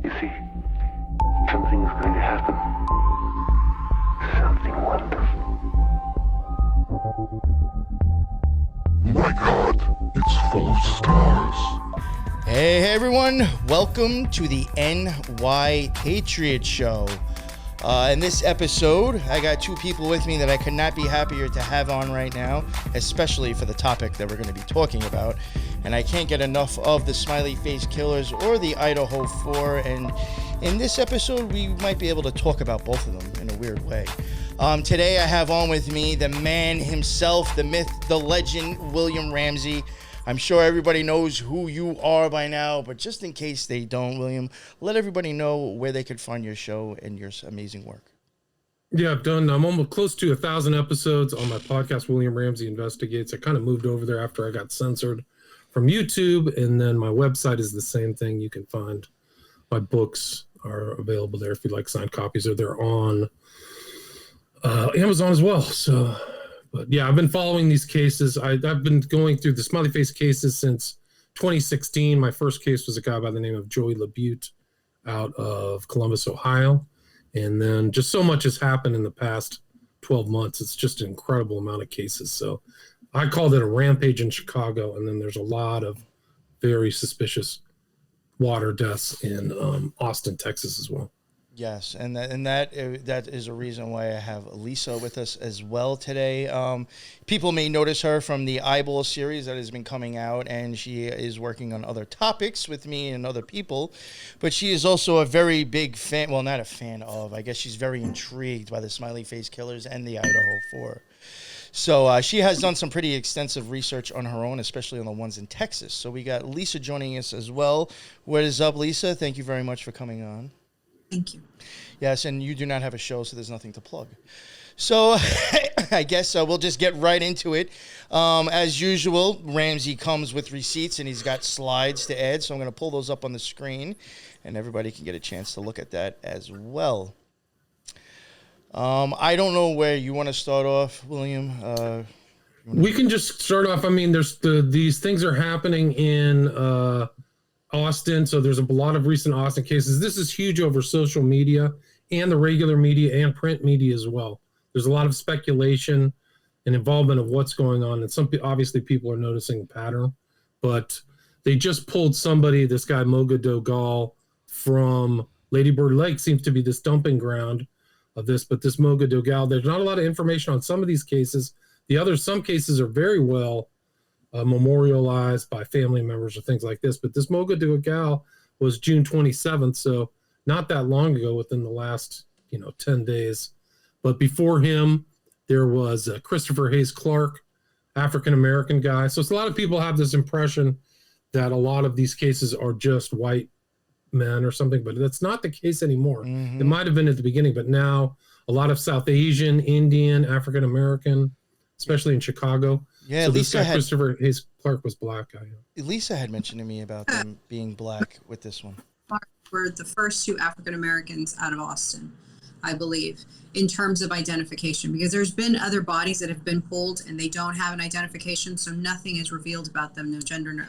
You see, something is going to happen. Something wonderful. My God, it's full of stars. Hey everyone, welcome to the NY Patriot Show. In this episode, I got two people with me that I could not be happier to have on right now, especially for the topic that we're going to be talking about. And I can't get enough of the Smiley Face Killers or the Idaho 4. And in this episode, we might be able to talk about both of them in a weird way. Today, I have on with me the man himself, the myth, the legend, William Ramsey. I'm sure everybody knows who you are by now, but just in case they don't, William, let everybody know where they could find your show and your amazing work. Yeah, I'm almost close to 1,000 episodes on my podcast, William Ramsey Investigates. I kind of moved over there after I got censored from YouTube, and then my website is the same thing. You can find my books are available there if you'd like signed copies, or they're on Amazon as well. So... But yeah, I've been following these cases. I've been going through the Smiley Face cases since 2016. My first case was a guy by the name of Joey LaBute out of Columbus, Ohio. And then just so much has happened in the past 12 months. It's just an incredible amount of cases. So I called it a rampage in Chicago. And then there's a lot of very suspicious water deaths in Austin, Texas as well. Yes, and that is a reason why I have Lisa with us as well today. People may notice her from the Eyeball series that has been coming out, and she is working on other topics with me and other people. But she is also a very big fan, well, not a fan of, I guess she's very intrigued by the Smiley Face Killers and the Idaho 4. So she has done some pretty extensive research on her own, especially on the ones in Texas. So we got Lisa joining us as well. What is up, Lisa? Thank you very much for coming on. Thank you. Yes, and you do not have a show, so there's nothing to plug. So I guess we'll just get right into it. As usual, Ramsey comes with receipts, and he's got slides to add, so I'm going to pull those up on the screen, and everybody can get a chance to look at that as well. I don't know where you want to start off, William. We can just start off. I mean, there's these things are happening in Austin, so there's a lot of recent Austin cases. This is huge over social media and the regular media and print media as well. There's a lot of speculation and involvement of what's going on, and obviously people are noticing a pattern. But they just pulled somebody, this guy Moga Dogal from Lady Bird Lake, seems to be this dumping ground of this. But this Moga Dogal, there's not a lot of information on some of these cases. Some cases are very well memorialized by family members or things like this. But this Moga Dogal was June 27th, so not that long ago, within the last 10 days. But before him, there was Christopher Hayes Clark, African-American guy. So it's a lot of people have this impression that a lot of these cases are just white men or something, but that's not the case anymore. Mm-hmm. It might have been at the beginning, but now a lot of South Asian, Indian, African-American, especially in Chicago. Yeah, so Lisa this guy, Christopher Hayes Clark, was black guy. Lisa had mentioned to me about them being black with this one. We're the first two African Americans out of Austin, I believe, in terms of identification, because there's been other bodies that have been pulled and they don't have an identification, so nothing is revealed about them. No gender,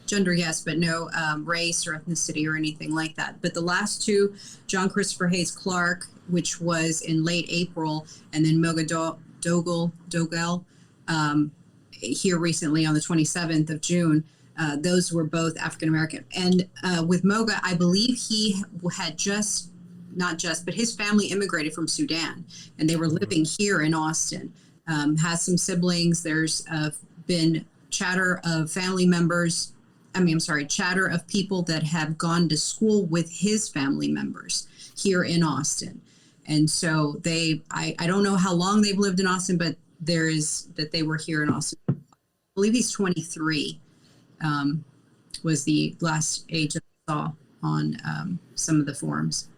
gender, yes, but no race or ethnicity or anything like that. But the last two, John Christopher Hayes Clark, which was in late April, and then Moga Dogal, here recently on the 27th of June, those were both African-American. And with Moga, I believe he had but his family immigrated from Sudan, and they were living here in Austin. Has some siblings. There's been chatter of family members. Chatter of people that have gone to school with his family members here in Austin. And so I don't know how long they've lived in Austin, but there is that they were here in Austin. I believe he's 23, was the last age that I saw on some of the forums.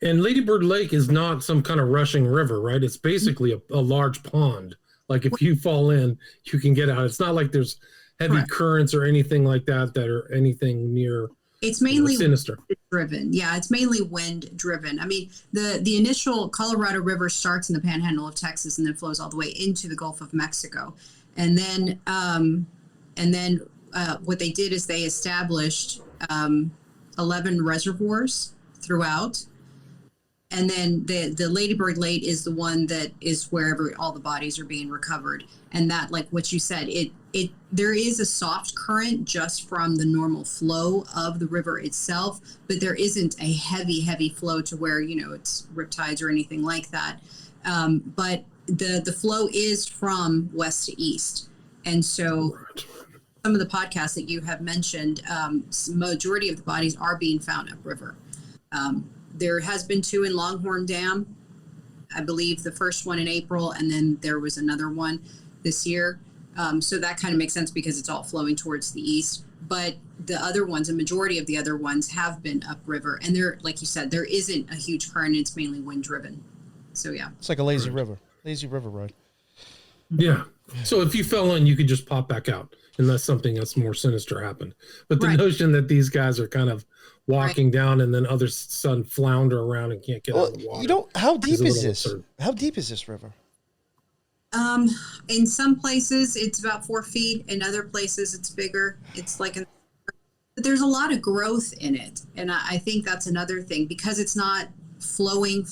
And Lady Bird Lake is not some kind of rushing river, right? It's basically a large pond. Like if you fall in, you can get out. It's not like there's heavy currents or anything like that are anything near. It's mainly sinister. Driven. Yeah, it's mainly wind driven. I mean, the initial Colorado River starts in the panhandle of Texas and then flows all the way into the Gulf of Mexico. And then what they did is they established 11 reservoirs throughout. And then the Ladybird Lake is the one that is wherever all the bodies are being recovered. And that, like what you said, there is a soft current just from the normal flow of the river itself, but there isn't a heavy flow to where, it's riptides or anything like that. But the flow is from west to east. And so some of the podcasts that you have mentioned, majority of the bodies are being found upriver. There has been 2 in Longhorn Dam, I believe the first one in April, and then there was another one this year. So that kind of makes sense because it's all flowing towards the east. But the other ones, a majority of the other ones have been upriver. And there, like you said, there isn't a huge current. It's mainly wind driven. So, yeah. It's like a lazy river ride. Yeah. So if you fell in, you could just pop back out unless something that's more sinister happened. But the notion that these guys are kind of walking down and then other sudden flounder around and can't get out of the water. How deep is this? Absurd. How deep is this river? In some places it's about 4 feet. In other places it's bigger. It's like but there's a lot of growth in it. And I think that's another thing because it's not flowing.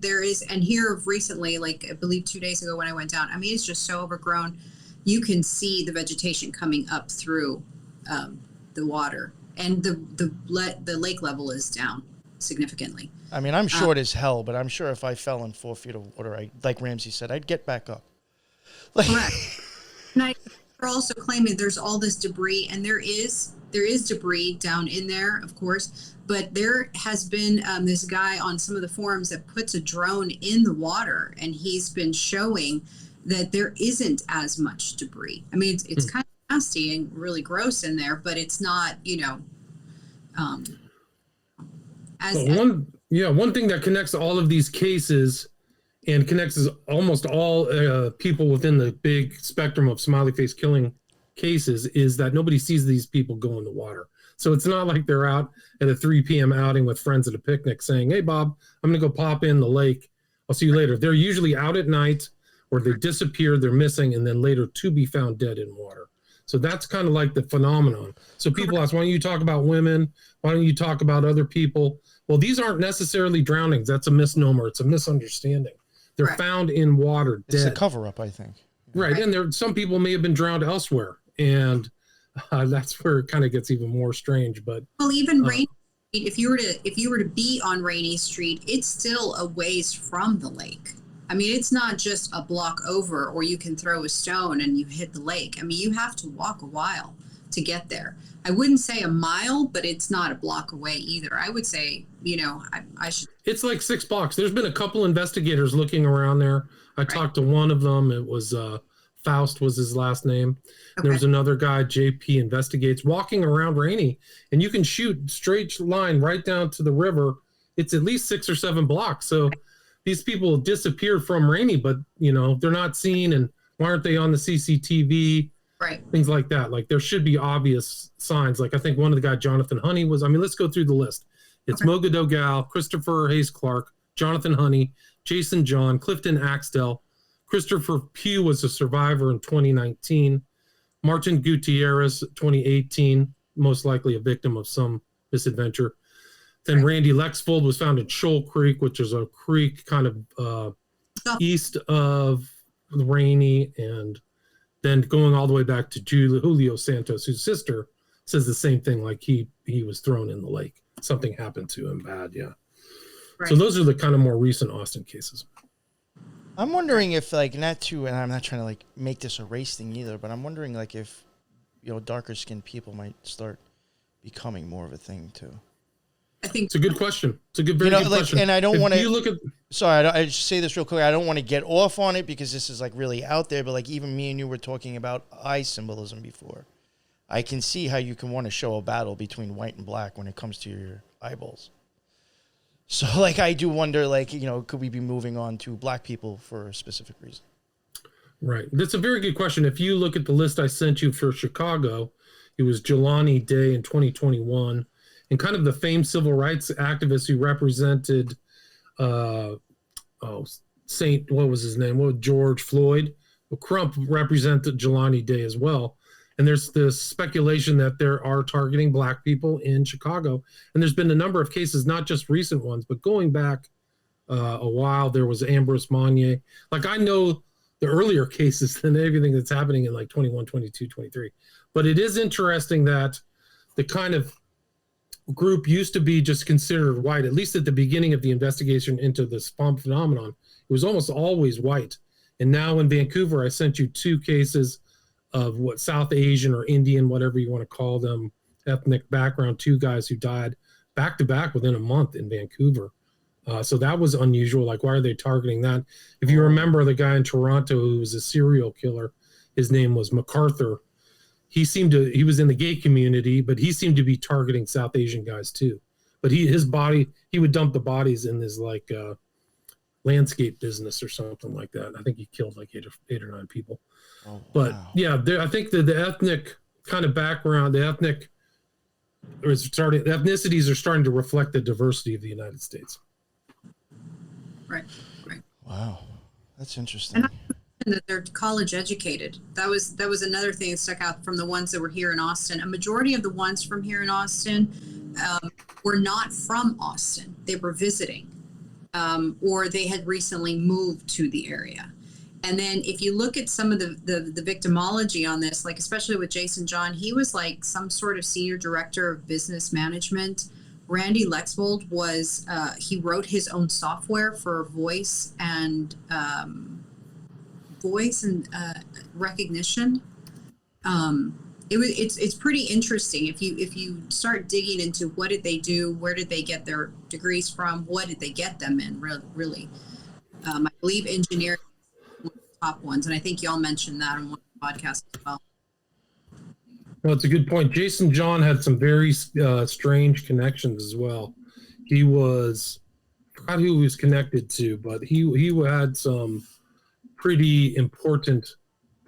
There is, and here recently, like I believe 2 days ago when I went down, I mean, it's just so overgrown. You can see the vegetation coming up through the water. And the lake level is down significantly. I mean, I'm short as hell, but I'm sure if I fell in 4 feet of water, like Ramsey said, I'd get back up. Correct. And they're also claiming there's all this debris, and there is debris down in there, of course. But there has been this guy on some of the forums that puts a drone in the water, and he's been showing that there isn't as much debris. I mean, it's kind of nasty and really gross in there, but it's not, one thing that connects all of these cases and connects almost all people within the big spectrum of smiley face killing cases is that nobody sees these people go in the water. So it's not like they're out at a 3 p.m. outing with friends at a picnic saying, "Hey, Bob, I'm going to go pop in the lake. I'll see you later." They're usually out at night or they disappear, they're missing, and then later to be found dead in water. So that's kind of like the phenomenon. So people ask, why don't you talk about women? Why don't you talk about other people? Well, these aren't necessarily drownings. That's a misnomer. It's a misunderstanding. They're found in water dead. It's a cover-up, I think. Right. And some people may have been drowned elsewhere. And that's where it kind of gets even more strange. But even Rainy Street, if you were to be on Rainy Street, it's still a ways from the lake. I mean, it's not just a block over, or you can throw a stone and you hit the lake. I mean, you have to walk a while to get there. I wouldn't say a mile, but it's not a block away either. I would say, I should. It's like 6 blocks. There's been a couple investigators looking around there. I talked to one of them. It was Faust was his last name. Okay. There was another guy, JP Investigates, walking around Rainy, and you can shoot straight line right down to the river. It's at least 6 or 7 blocks. So these people disappeared from Rainy, but they're not seen, and why aren't they on the CCTV? Right. Things like that. Like there should be obvious signs. Like I think one of the guys, Jonathan Honey, was. I mean, let's go through the list. It's Moga Dogal, Christopher Hayes Clark, Jonathan Honey, Jason John, Clifton Axtell. Christopher Pugh was a survivor in 2019. Martin Gutierrez, 2018, most likely a victim of some misadventure. Then Randy Lexfold was found in Shoal Creek, which is a creek kind of east of Rainy, and then going all the way back to Julio Santos, whose sister says the same thing, like he was thrown in the lake. Something happened to him bad, yeah. Right. So those are the kind of more recent Austin cases. I'm wondering if, not to, and I'm not trying to, make this a race thing either, but I'm wondering, if, darker-skinned people might start becoming more of a thing, too. I think it's a good question. It's a very good question. And I don't want to. You look at. Sorry, I just say this real quick. I don't want to get off on it because this is really out there. But even me and you were talking about eye symbolism before. I can see how you can want to show a battle between white and black when it comes to your eyeballs. So I do wonder, could we be moving on to black people for a specific reason? Right. That's a very good question. If you look at the list I sent you for Chicago, it was Jelani Day in 2021. And kind of the famed civil rights activist who represented George Floyd. Well, Crump represented Jelani Day as well. And there's the speculation that there are targeting black people in Chicago. And there's been a number of cases, not just recent ones, but going back a while. There was Ambrose Monnier. Like, I know the earlier cases than everything that's happening in like 21, 22, 23. But it is interesting that the kind of group used to be just considered white, at least at the beginning of the investigation into the swamp phenomenon. It was almost always white. And now in Vancouver, I sent you 2 cases of what South Asian or Indian, whatever you want to call them, ethnic background, 2 guys who died back to back within a month in Vancouver. So that was unusual. Like, why are they targeting that? If you remember the guy in Toronto who was a serial killer, his name was MacArthur. He was in the gay community, but he seemed to be targeting South Asian guys too. But he would dump the bodies in his like landscape business or something like that. I think he killed like 8 or 9 people. Oh, but wow. Yeah, I think that the ethnic kind of background, ethnicities are starting to reflect the diversity of the United States. Right. Wow, that's interesting. And that they're college educated. That was another thing that stuck out from the ones that were here in Austin. A majority of the ones from here in Austin were not from Austin. They were visiting, or they had recently moved to the area. And then if you look at some of the victimology on this, like especially with Jason John, he was like some sort of senior director of business management. Randy Lexvold was, he wrote his own software for voice and recognition. It's pretty interesting if you start digging into what did they do, where did they get their degrees from, what did they get them in, really. I believe engineering is one of the top ones, and I think y'all mentioned that on one of the podcasts as well. No, it's a good point. Jason John had some very strange connections as well. He was, I forgot who he was connected to, but he had some pretty important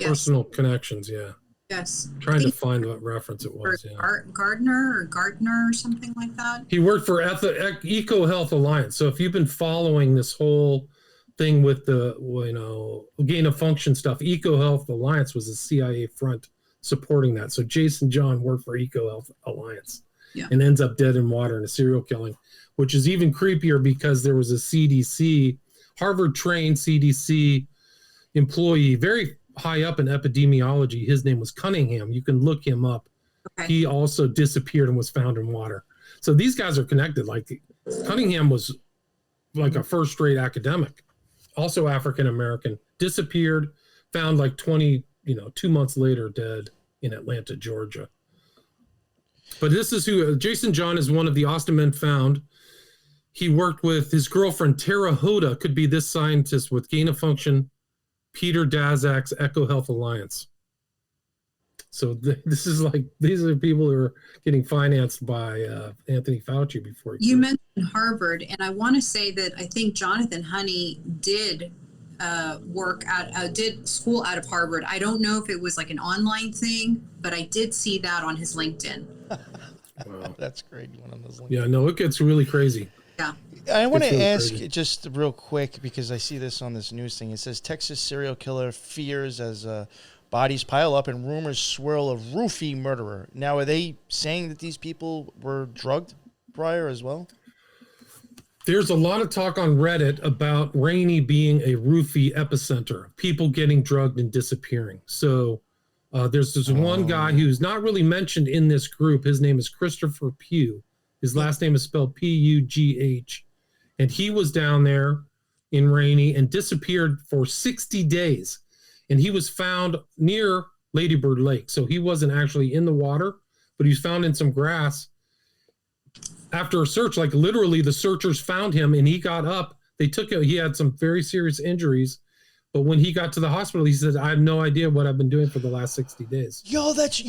personal connections. Yeah. Yes. Trying to find what reference it was. Yeah. Gardner or something like that. He worked for Eco Health Alliance. So if you've been following this whole thing with the gain of function stuff, Eco Health Alliance was a CIA front supporting that. So Jason John worked for Eco Health Alliance and ends up dead in water in a serial killing, which is even creepier because there was a CDC, Harvard-trained CDC employee, very high up in epidemiology. His name was Cunningham. You can look him up. Okay. He also disappeared and was found in water. So these guys are connected. Like Cunningham was like a first-rate academic, also African-American, disappeared, found like 2 months later dead in Atlanta, Georgia. But this is who Jason John is, one of the Austin men found. He worked with his girlfriend, Terra Hoda, could be this scientist with gain of function, Peter Daszak's Eco Health Alliance. So this is like, these are people who are getting financed by Anthony Fauci before. You mentioned Harvard, and I want to say that I think Jonathan Honey did did school out of Harvard. I don't know if it was like an online thing, but I did see that on his LinkedIn. Wow. That's great. You went on those LinkedIn. Yeah, no, it gets really crazy. Yeah. I want to ask just real quick, because I see this on this news thing. It says Texas serial killer fears as bodies pile up and rumors swirl of roofie murderer. Now, are they saying that these people were drugged prior as well? There's a lot of talk on Reddit about Rainey being a roofie epicenter, people getting drugged and disappearing. So there's this one guy who's not really mentioned in this group. His name is Christopher Pugh. His last name is spelled P-U-G-H. And he was down there in Rainey and disappeared for 60 days. And he was found near Lady Bird Lake. So he wasn't actually in the water, but he was found in some grass. After a search, like literally the searchers found him and he got up. They took him. He had some very serious injuries. But when he got to the hospital, he said, I have no idea what I've been doing for the last 60 days. Yo, that's,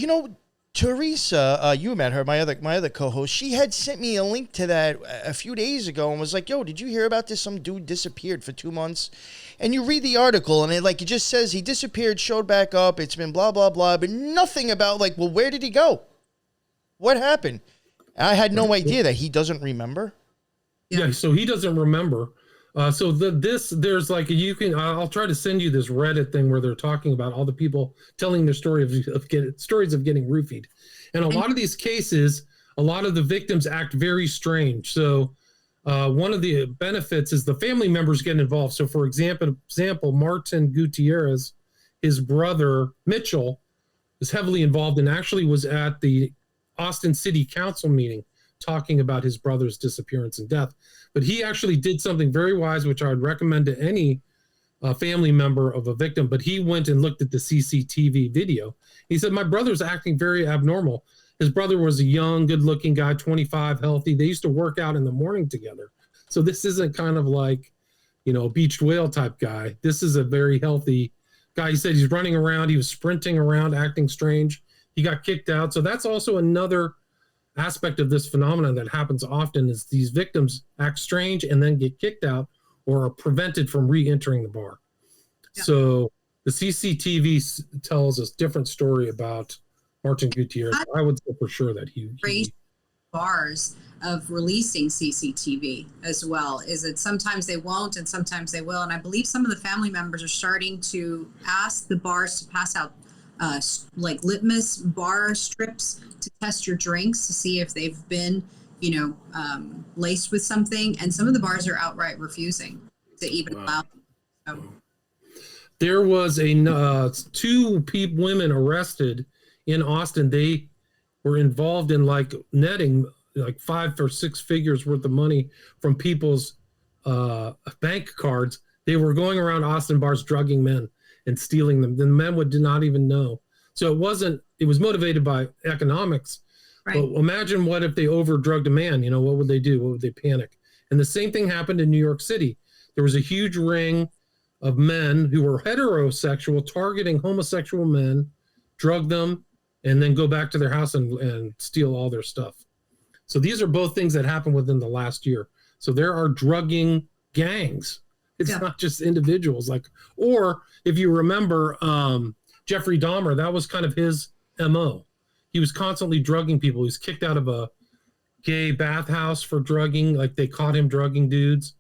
Teresa, you met her, my other co-host. She had sent me a link to that a few days ago and was like, yo, did you hear about this? Some dude disappeared for 2 months. And you read the article and it just says he disappeared, showed back up. It's been blah, blah, blah, but nothing about well, where did he go? What happened? And I had no idea that he doesn't remember. Yeah, so he doesn't remember. So there's like I'll try to send you this Reddit thing where they're talking about all the people telling their stories of getting roofied, and a lot of these cases, a lot of the victims act very strange. So one of the benefits is the family members get involved. So for example, Martin Gutierrez, his brother Mitchell, was heavily involved and actually was at the Austin City Council meeting talking about his brother's disappearance and death. But he actually did something very wise, which I would recommend to any family member of a victim. But he went and looked at the CCTV video. He said, my brother's acting very abnormal. His brother was a young, good-looking guy, 25, healthy. They used to work out in the morning together. So this isn't kind of like, a beached whale type guy. This is a very healthy guy. He said he's running around. He was sprinting around, acting strange. He got kicked out. So that's also another aspect of this phenomenon that happens often is these victims act strange and then get kicked out or are prevented from re-entering the bar. Yeah. So the CCTV tells us different story about Martin Gutierrez. I would say for sure that he bars of releasing CCTV as well is that sometimes they won't and sometimes they will. And I believe some of the family members are starting to ask the bars to pass out like litmus bar strips to test your drinks to see if they've been, laced with something. And some of the bars are outright refusing to even allow. So. There was two women arrested in Austin. They were involved in like netting like 5 or 6 figures worth of money from people's bank cards. They were going around Austin bars drugging men and stealing them. The men did not even know. So it was motivated by economics. Right. But imagine what if they overdrugged a man, what would they do? What would they panic? And the same thing happened in New York City. There was a huge ring of men who were heterosexual targeting homosexual men, drug them, and then go back to their house and steal all their stuff. So these are both things that happened within the last year. So there are drugging gangs. It's not just individuals. Or if you remember Jeffrey Dahmer, that was kind of his MO. He was constantly drugging people. He was kicked out of a gay bathhouse for drugging. Like they caught him drugging dudes.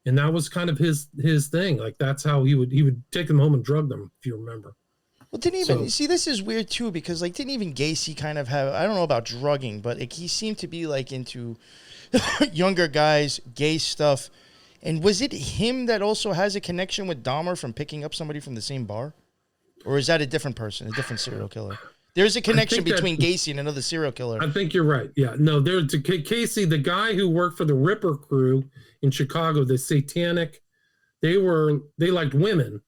And that was kind of his thing. Like that's how he would take them home and drug them, if you remember. Well, see, this is weird too, because didn't even Gacy kind of have, I don't know about drugging, but he seemed to be into younger guys, gay stuff. And was it him that also has a connection with Dahmer from picking up somebody from the same bar? Or is that a different person, a different serial killer? There's a connection between Gacy and another serial killer. I think you're right. Yeah, no, there's Casey, the guy who worked for the Ripper crew in Chicago, the satanic, they liked women.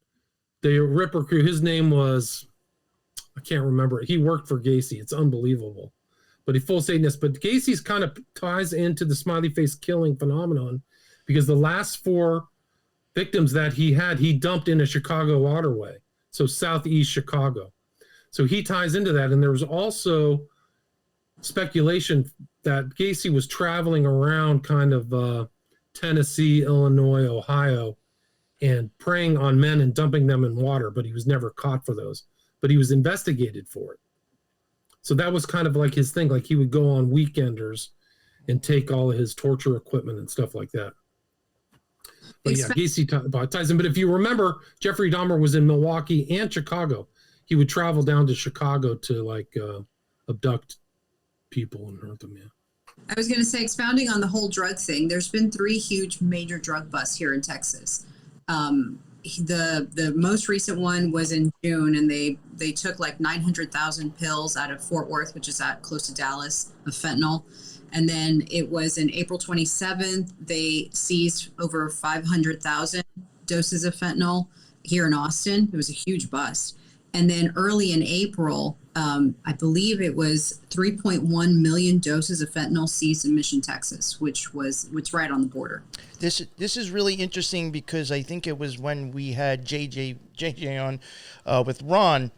The Ripper crew, his name was, I can't remember it. He worked for Gacy. It's unbelievable. But he's full Satanist. But Gacy's kind of ties into the smiley face killing phenomenon because the last 4 victims that he had, he dumped in a Chicago waterway. So southeast Chicago. So he ties into that. And there was also speculation that Gacy was traveling around kind of Tennessee, Illinois, Ohio, and preying on men and dumping them in water, but he was never caught for those. But he was investigated for it. So that was kind of like his thing. Like he would go on weekenders and take all of his torture equipment and stuff like that. But yeah, Gacy ties in. But if you remember, Jeffrey Dahmer was in Milwaukee and Chicago. He would travel down to Chicago to abduct people and hurt them. Yeah. I was going to say, expounding on the whole drug thing, there's been 3 huge major drug busts here in Texas. The most recent one was in June, and they took like 900,000 pills out of Fort Worth, which is close to Dallas, of fentanyl. And then it was in April 27th, they seized over 500,000 doses of fentanyl here in Austin. It was a huge bust. And then early in April, I believe it was 3.1 million doses of fentanyl seized in Mission, Texas, which right on the border. This is really interesting because I think it was when we had JJ on with Ron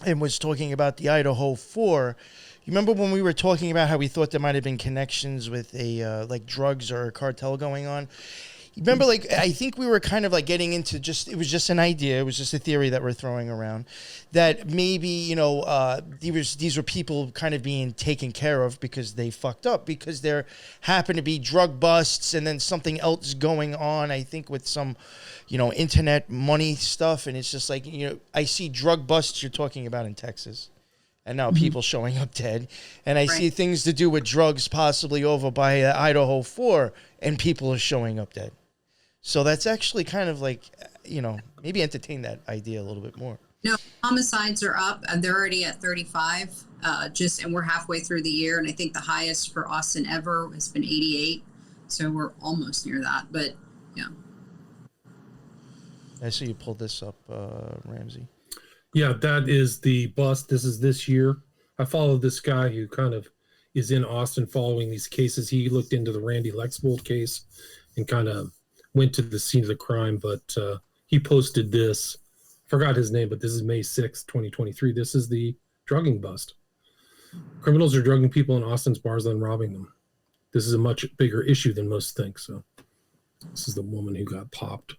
and was talking about the Idaho 4. You remember when we were talking about how we thought there might have been connections with a like drugs or a cartel going on? remember, like, I think we were kind of like getting into it was just an idea. It was just a theory that we're throwing around that maybe, you know, these were people kind of being taken care of because they fucked up, because there happened to be drug busts and then something else going on, I think, with some, you know, internet money stuff. And it's just like, you know, I see drug busts you're talking about in Texas. And now people showing up dead. And I see things to do with drugs possibly over by Idaho 4, and people are showing up dead. So that's actually kind of like, you know, maybe entertain that idea a little bit more. No, homicides are up, and they're already at 35. And we're halfway through the year, and I think the highest for Austin ever has been 88. So we're almost near that, but yeah. I see you pulled this up, Ramsey. Yeah, that is the bust. This is this year. I followed this guy who kind of is in Austin following these cases. He looked into the Randy Lexvold case and kind of went to the scene of the crime, but he posted this. Forgot his name, but this is May 6th, 2023. This is the drugging bust. Criminals are drugging people in Austin's bars than robbing them. This is a much bigger issue than most think. So this is the woman who got popped.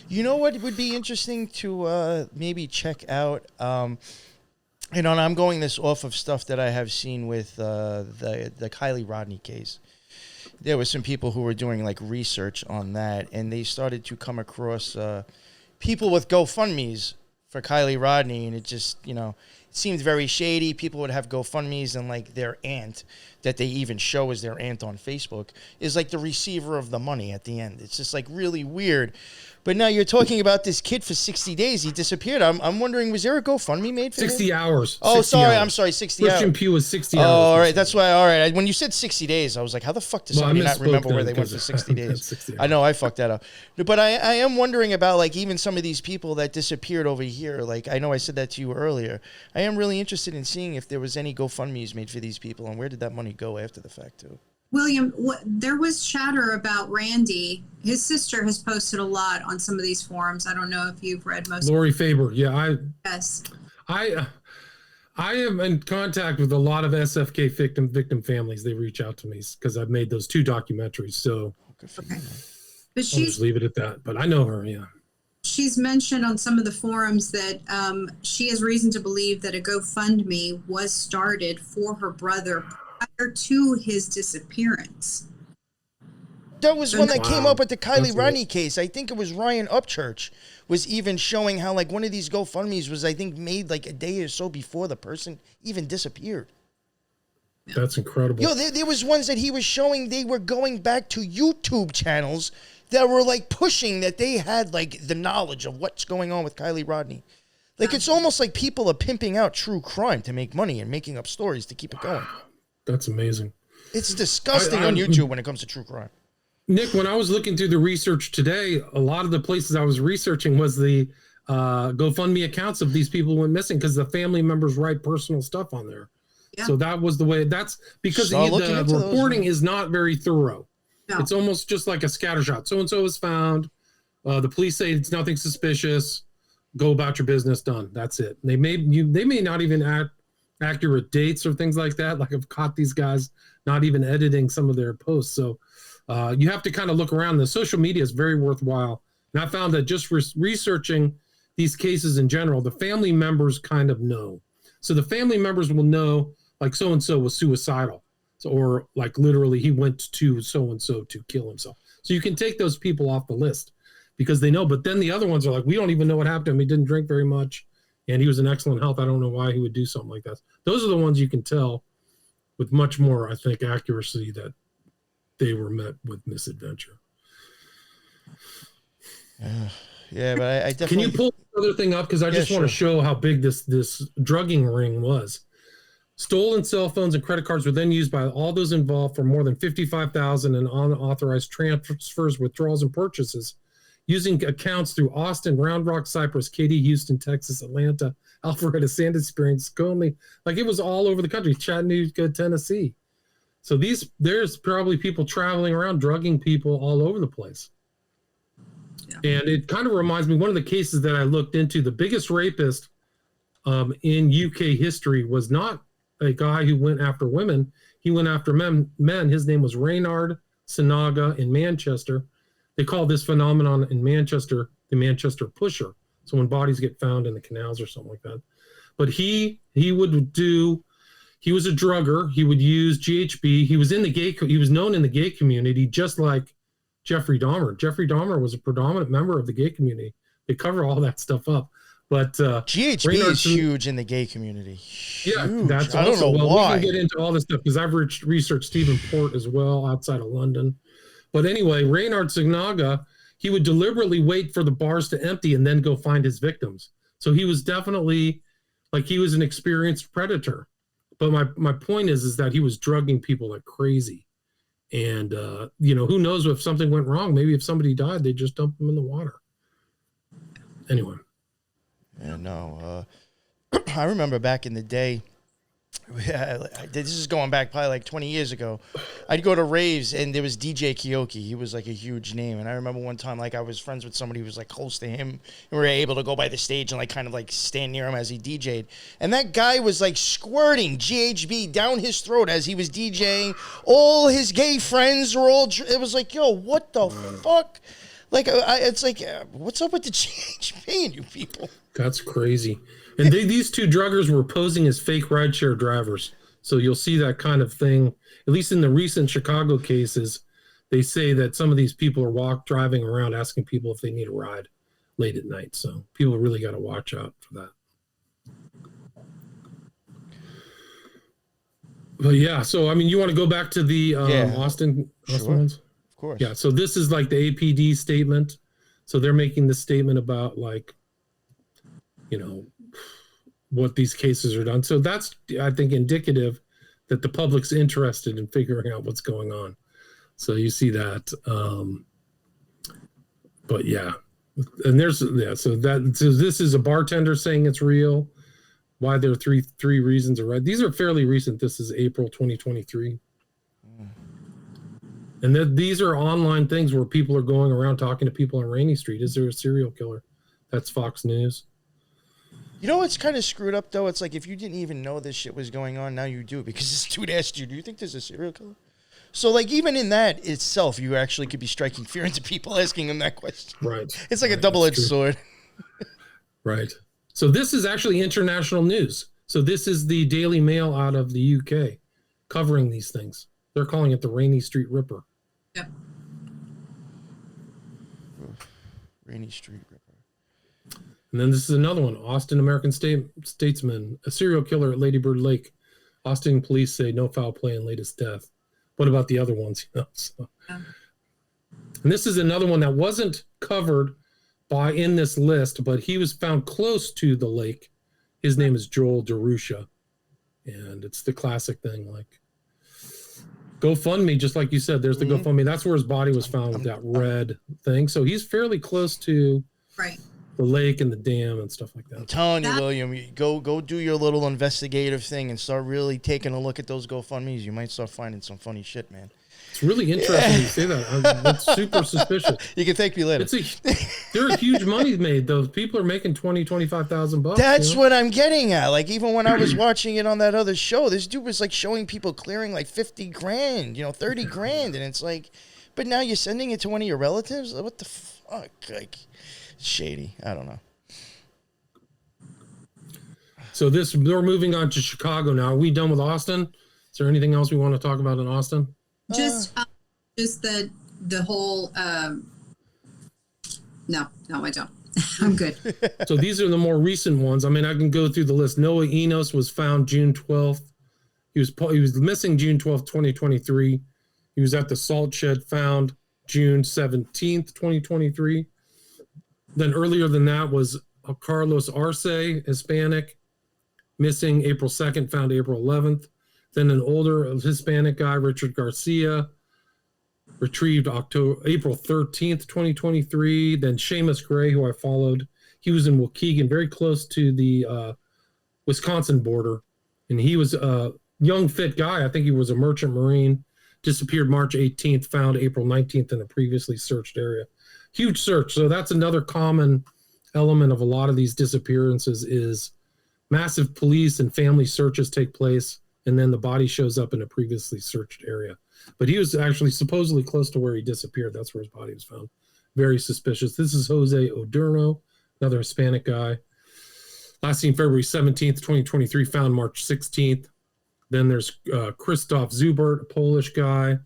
You know what would be interesting to maybe check out? You know, and I'm going this off of stuff that I have seen with the Kylie Rodney case. There were some people who were doing like research on that, and they started to come across people with GoFundMes for Kylie Rodney, and it just, you know, it seemed very shady. People would have GoFundMes, and like their aunt, that they even show as their aunt on Facebook, is like the receiver of the money at the end. It's just like really weird. But now you're talking about this kid for 60 days. He disappeared. I'm wondering, was there a GoFundMe made for 60 him? hours. Oh, 60 sorry. hours. I'm sorry. 60 hours. Christian Pugh was 60 hours. Oh, all right. That's why. All right. When you said 60 days, I was like, how the fuck does somebody not remember where they went for 60 days? 60 I know I fucked that up. But I am wondering about like even some of these people that disappeared over here. Like I know I said that to you earlier. I am really interested in seeing if there was any GoFundMes made for these people, and where did that money go after the fact too. William, there was chatter about Randy. His sister has posted a lot on some of these forums. I don't know if you've read most. Lori Faber. Yeah, Yes. I am in contact with a lot of SFK victim families. They reach out to me because I've made those 2 documentaries. So Okay. But I'll just leave it at that. But I know her, yeah. She's mentioned on some of the forums that she has reason to believe that a GoFundMe was started for her brother prior to his disappearance. That was one that came up with the Kylie That's Rodney case. I think it was Ryan Upchurch was even showing how like one of these GoFundMes was, I think, made like a day or so before the person even disappeared. That's incredible. Yo, there was ones that he was showing. They were going back to YouTube channels that were like pushing that they had like the knowledge of what's going on with Kylie Rodney. Like it's almost like people are pimping out true crime to make money and making up stories to keep it going. That's amazing. It's disgusting on YouTube when it comes to true crime. Nick, when I was looking through the research today, a lot of the places I was researching was the GoFundMe accounts of these people went missing because the family members write personal stuff on there. Yeah. So that was the way. That's because the reporting is not very thorough. No. It's almost just like a scattershot. So-and-so was found. The police say it's nothing suspicious. Go about your business. Done. That's it. They may not even add accurate dates or things like that. Like I've caught these guys not even editing some of their posts. So you have to kind of look around. The social media is very worthwhile. And I found that just researching these cases in general, the family members kind of know. So the family members will know, like so-and-so was suicidal. So, or like literally he went to so-and-so to kill himself. So you can take those people off the list because they know. But then the other ones are like, we don't even know what happened to him. He didn't drink very much. And he was in excellent health. I don't know why he would do something like that. Those are the ones you can tell with much more, I think, accuracy that they were met with misadventure. Yeah, but I definitely... Can you pull the other thing up? Because I just want to show how big this drugging ring was. Stolen cell phones and credit cards were then used by all those involved for more than $55,000 in unauthorized transfers, withdrawals, and purchases, using accounts through Austin, Round Rock, Cypress, Katy, Houston, Texas, Atlanta, Alpharetta, Sand Springs, Coney. Like it was all over the country, Chattanooga, Tennessee. So there's probably people traveling around drugging people all over the place. Yeah. And it kind of reminds me, one of the cases that I looked into, the biggest rapist in UK history was not a guy who went after women. He went after men. His name was Reynard Sinaga in Manchester. They call this phenomenon in Manchester the Manchester pusher. So when bodies get found in the canals or something like that. But he was a drugger. He would use GHB. He was known in the gay community, just like Jeffrey Dahmer. Jeffrey Dahmer was a predominant member of the gay community. They cover all that stuff up. But GHB is huge in the gay community. Yeah, Huge. that's I don't also, know well, why. we can get into all this stuff because I've researched Stephen Port as well outside of London. But anyway, Reynard Sinaga, he would deliberately wait for the bars to empty and then go find his victims. So he was definitely, like, he was an experienced predator. But my point is that he was drugging people like crazy. And, who knows if something went wrong. Maybe if somebody died, they just dump them in the water. Anyway. Yeah, no. I remember back in the day, this is going back probably like 20 years ago. I'd go to raves and there was DJ Kyoki. He was like a huge name. And I remember one time, like, I was friends with somebody who was like close to him. And we were able to go by the stage and like kind of like stand near him as he DJ'd. And that guy was like squirting GHB down his throat as he was DJing. All his gay friends were all, it was like, yo, what the fuck? Like, it's like, what's up with the GHB and you people? That's crazy. And these two druggers were posing as fake rideshare drivers. So you'll see that kind of thing, at least in the recent Chicago cases. They say that some of these people are driving around asking people if they need a ride late at night. So people really got to watch out for that. But yeah, so I mean, you want to go back to the Austin ones? Of course. Yeah, so this is like the APD statement. So they're making this statement about, like, what these cases are done. So that's, I think, indicative that the public's interested in figuring out what's going on. So you see that. But yeah, and so this is a bartender saying it's real. Why there are three reasons are right. These are fairly recent. This is April 2023. And these are online things where people are going around talking to people on Rainey Street. Is there a serial killer? That's Fox News. You know what's kind of screwed up, though? It's like if you didn't even know this shit was going on, now you do. Because this dude asked you, do you think there's a serial killer? So, like, even in that itself, you actually could be striking fear into people asking them that question. Right. It's like a double-edged sword. Right. So this is actually international news. So this is the Daily Mail out of the UK covering these things. They're calling it the Rainey Street Ripper. Yep. Rainey Street Ripper. And then this is another one. Austin American Statesman, a serial killer at Lady Bird Lake. Austin police say no foul play in latest death. What about the other ones? And this is another one that wasn't covered in this list, but he was found close to the lake. His name is Joel DeRusha. And it's the classic thing, like, GoFundMe, just like you said, there's the GoFundMe. That's where his body was found with that red thing. So he's fairly close to the lake and the dam and stuff like that. I'm telling you, William, go do your little investigative thing and start really taking a look at those GoFundMes. You might start finding some funny shit, man. It's really interesting you say that. That's super suspicious. You can thank me later. There are huge money made. Those people are making $20,000-$25,000. That's what I'm getting at. Like, even when I was watching it on that other show, this dude was like showing people clearing like 50 grand, 30 grand. And it's like, but now you're sending it to one of your relatives? What the fuck? Like, shady. I don't know. So we're moving on to Chicago now. Are we done with Austin? Is there anything else we want to talk about in Austin? Just the whole. No, I don't. I'm good. So these are the more recent ones. I mean, I can go through the list. Noah Enos was found June 12th. He was missing June 12th, 2023. He was at the salt shed, found June 17th, 2023. Then earlier than that was Carlos Arce, Hispanic, missing April 2nd, found April 11th. Then an older Hispanic guy, Richard Garcia, retrieved April 13th, 2023. Then Seamus Gray, who I followed, he was in Waukegan, very close to the Wisconsin border. And he was a young, fit guy. I think he was a merchant marine. Disappeared March 18th, found April 19th in a previously searched area. Huge search. So that's another common element of a lot of these disappearances is massive police and family searches take place. and then the body shows up in a previously searched area. But he was actually supposedly close to where he disappeared. That's where his body was found. Very suspicious. This is Jose Odurno, another Hispanic guy. Last seen February 17th, 2023, found March 16th. Then there's Krzysztof Zubert, a Polish guy.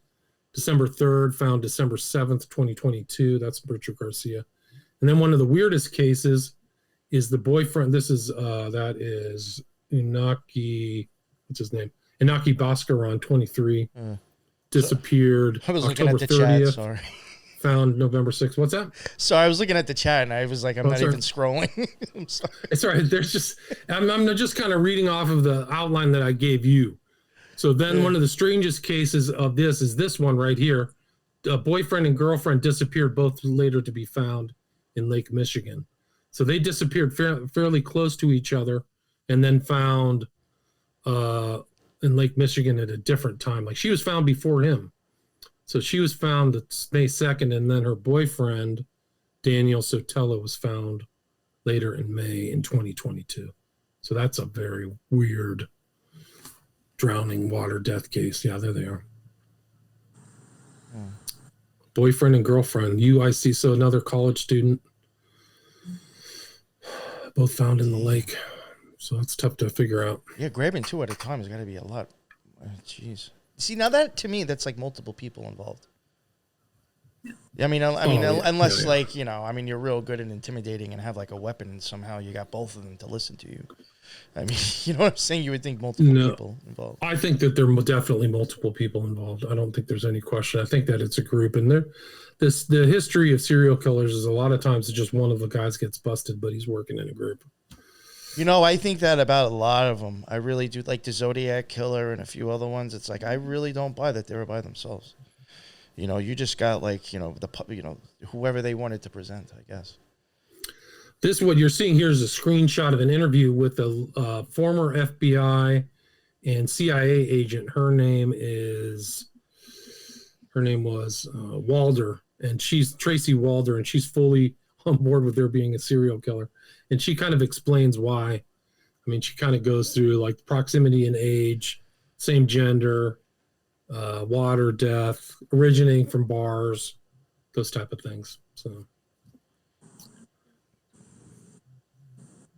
December 3rd, found December 7th, 2022. That's Richard Garcia. And then one of the weirdest cases is the boyfriend. This is, that is Inaki, what's his name? Inaki Bhaskaran, 23. Disappeared I was October looking at the 30th. chat, sorry. Found November 6th. What's that? Sorry, I was looking at the chat and I was like, I'm not sorry. even scrolling. I'm sorry. It's all right. There's just, I'm just kind of reading off of the outline that I gave you. So then one of the strangest cases of this is this one right here. A boyfriend and girlfriend disappeared, both later to be found in Lake Michigan. So they disappeared fairly close to each other and then found in Lake Michigan at a different time. Like she was found before him. So she was found May 2nd, and then her boyfriend, Daniel Sotelo, was found later in May in 2022. So that's a very weird drowning water death case. Yeah, there they are. Boyfriend and girlfriend, UIC, so another college student, both found in the lake. So it's tough to figure out. Yeah, grabbing two at a time has got to be a lot. Jeez. See, now that, to me, that's like multiple people involved. Yeah. I mean, unless like, you know, I mean, you're real good at intimidating and have like a weapon and somehow you got both of them to listen to you. I mean, you know what I'm saying? You would think multiple people involved. I think that there are definitely multiple people involved. I don't think there's any question. I think that it's a group. And the history of serial killers is a lot of times it's just one of the guys gets busted, but he's working in a group. You know, I think that about a lot of them. I really do. Like the Zodiac Killer and a few other ones. It's like I really don't buy that they were by themselves. You know, you just got like, you know, whoever they wanted to present, I guess. This, what you're seeing here is a screenshot of an interview with a former FBI and CIA agent. Her name was Walder, and she's Tracy Walder, and she's fully on board with there being a serial killer. And she kind of explains why. I mean, she kind of goes through like proximity and age, same gender, water, death, originating from bars, those type of things. So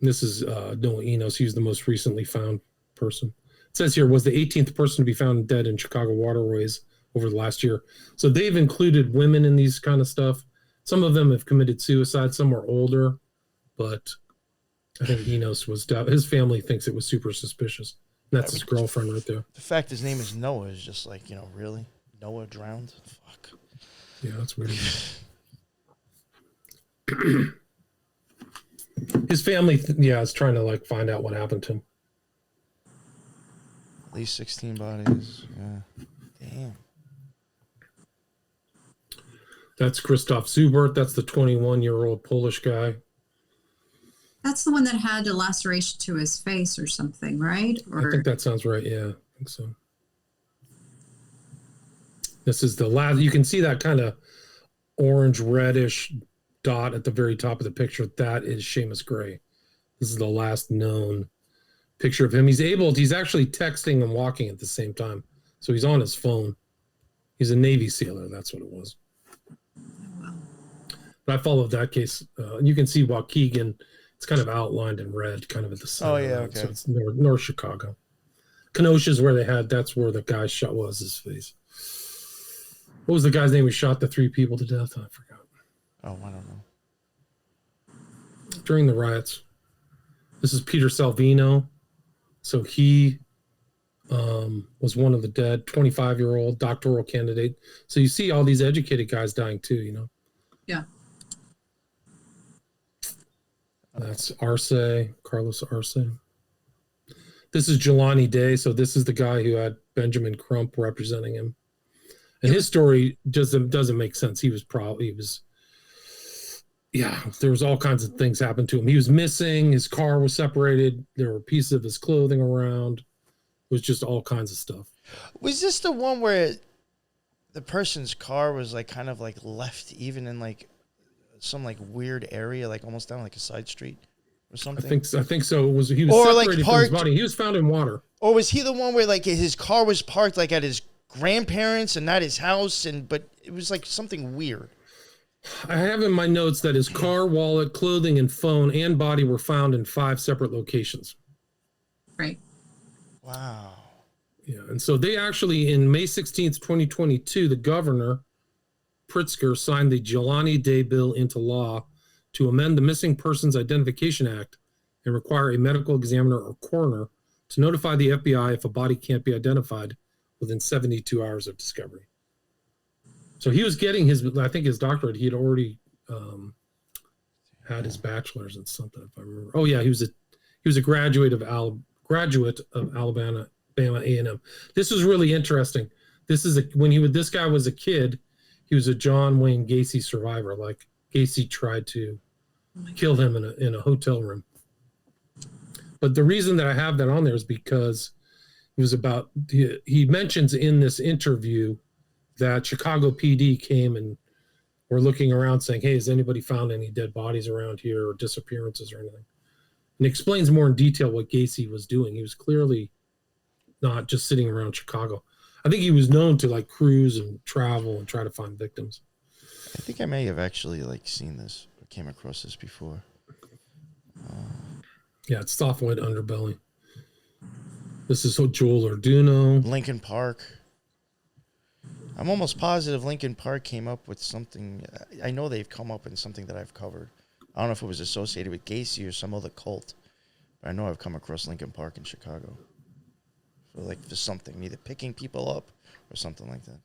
this is Noah Enos. He's the most recently found person. It says here, was the 18th person to be found dead in Chicago waterways over the last year. So they've included women in these kind of stuff. Some of them have committed suicide. Some are older. But I think Enos his family thinks it was super suspicious. And that's his girlfriend right there. The fact his name is Noah is just like, you know, really? Noah drowned? Fuck. Yeah, that's weird. His family, is trying to like find out what happened to him. At least 16 bodies. Yeah. Damn. That's Krzysztof Zubert. That's the 21-year-old Polish guy. That's the one that had a laceration to his face or something, right? Or... I think that sounds right. Yeah, I think so. This is the last. You can see that kind of orange reddish dot at the very top of the picture. That is Seamus Gray. This is the last known picture of him. He's actually texting and walking at the same time. So he's on his phone. He's a Navy SEAler. That's what it was. But I followed that case. You can see Waukegan. It's kind of outlined in red, kind of at the center. Oh, yeah, okay. So it's North Chicago. Kenosha is that's where the guy shot was his face. What was the guy's name who shot the 3 people to death? I forgot. Oh, I don't know. During the riots. This is Peter Salvino. So he was one of the dead, 25-year-old doctoral candidate. So you see all these educated guys dying too, you know? Yeah. That's Carlos Arce. This is Jelani Day. So this is the guy who had Benjamin Crump representing him. And his story doesn't make sense. There was all kinds of things happened to him. He was missing. His car was separated. There were pieces of his clothing around. It was just all kinds of stuff. Was this the one where the person's car was like kind of like left even in like some like weird area, like almost down like a side street or something? I think so. He was or separated like from his body. He was found in water. Or was he the one where like his car was parked like at his grandparents and not his house, but it was like something weird? I have in my notes that his car, wallet, clothing, and phone and body were found in 5 separate locations. Right. Wow. Yeah, and so they actually, in May 16th, 2022, the governor, Pritzker, signed the Jelani Day bill into law to amend the Missing Persons Identification Act and require a medical examiner or coroner to notify the FBI if a body can't be identified within 72 hours of discovery. So he was getting his doctorate. He had already had his bachelor's in something, if I remember. Oh yeah, he was a graduate of Alabama A&M. This was really interesting. This guy was a kid, he was a John Wayne Gacy survivor. Like Gacy tried to kill him in a hotel room. But the reason that I have that on there is because it was about, he mentions in this interview that Chicago PD came and were looking around saying, hey, has anybody found any dead bodies around here or disappearances or anything? And it explains more in detail what Gacy was doing. He was clearly not just sitting around Chicago. I think he was known to like cruise and travel and try to find victims. I think I may have actually like seen this or came across this before. Yeah, it's soft white underbelly. This is Joel Orduno. Lincoln Park. I'm almost positive Lincoln Park came up with something. I know they've come up with something that I've covered. I don't know if it was associated with Gacy or some other cult, but I know I've come across Lincoln Park in Chicago. For something, either picking people up or something like that.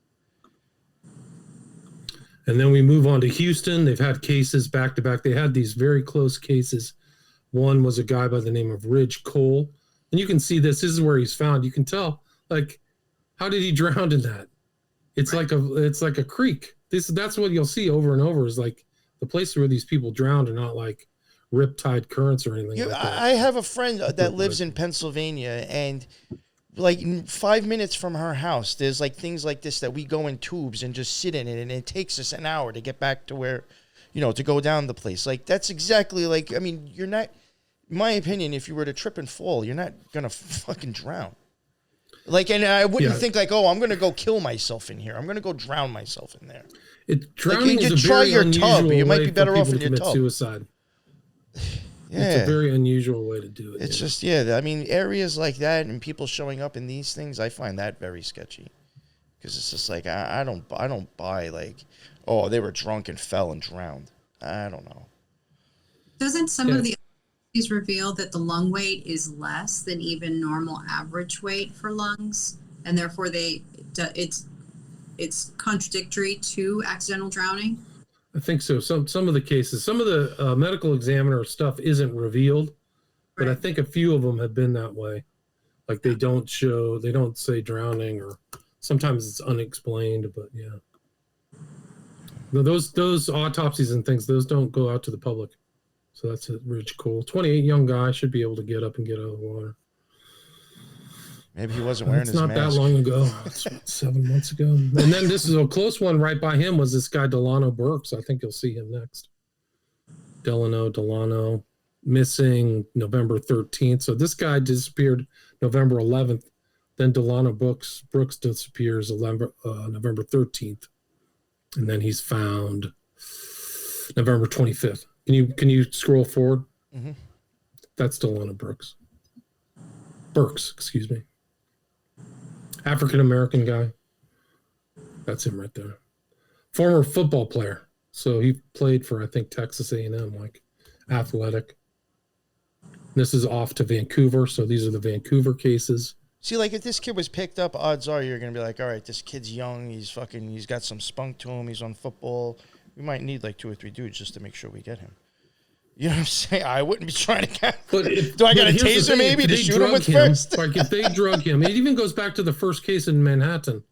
And then we move on to Houston. They've had cases back to back. They had these very close cases. One was a guy by the name of Ridge Kohl. And you can see this is where he's found. You can tell, like, how did he drown in that? It's like a creek. That's what you'll see over and over is like the places where these people drowned are not like riptide currents or anything like that. I have a friend that lives in Pennsylvania, and like 5 minutes from her house, there's like things like this that we go in tubes and just sit in it, and it takes us an hour to get back to where, to go down the place. Like that's exactly like, I mean, you're not, in my opinion, if you were to trip and fall, you're not gonna fucking drown. Like, and I wouldn't think like, oh, I'm gonna go kill myself in here. I'm gonna go drown myself in there. Drowning like, is a very unusual you might be way better for off people in to your commit tub. suicide. Yeah. It's a very unusual way to do it. It's just, I mean, areas like that and people showing up in these things, I find that very sketchy. Because it's just like, I don't buy like, oh, they were drunk and fell and drowned. I don't know. Doesn't some of the studies reveal that the lung weight is less than even normal average weight for lungs? And therefore it's contradictory to accidental drowning? I think so. Some of the cases, some of the medical examiner stuff isn't revealed, but I think a few of them have been that way. Like they don't say drowning, or sometimes it's unexplained, but yeah. No, those autopsies and things, those don't go out to the public. So that's Ridge Kohl. 28 young guy should be able to get up and get out of the water. Maybe he wasn't wearing his mask. It's not that long ago. It's 7 months ago. And then this is a close one right by him was this guy Delano Burks. I think you'll see him next. Delano, missing November 13th. So this guy disappeared November 11th. Then Delano Brooks disappears November 13th. And then he's found November 25th. Can you scroll forward? Mm-hmm. That's Delano Burks, excuse me. African-American guy. That's him right there. Former football player. So he played for, I think, Texas A&M, like athletic. This is off to Vancouver. So these are the Vancouver cases. See, like if this kid was picked up, odds are you're going to be like, all right, this kid's young. He's got some spunk to him. He's on football. We might need like 2 or 3 dudes just to make sure we get him. You know what I'm saying? I wouldn't be trying to do I got a taser maybe to shoot him with first? Like if they drug him, it even goes back to the first case in Manhattan,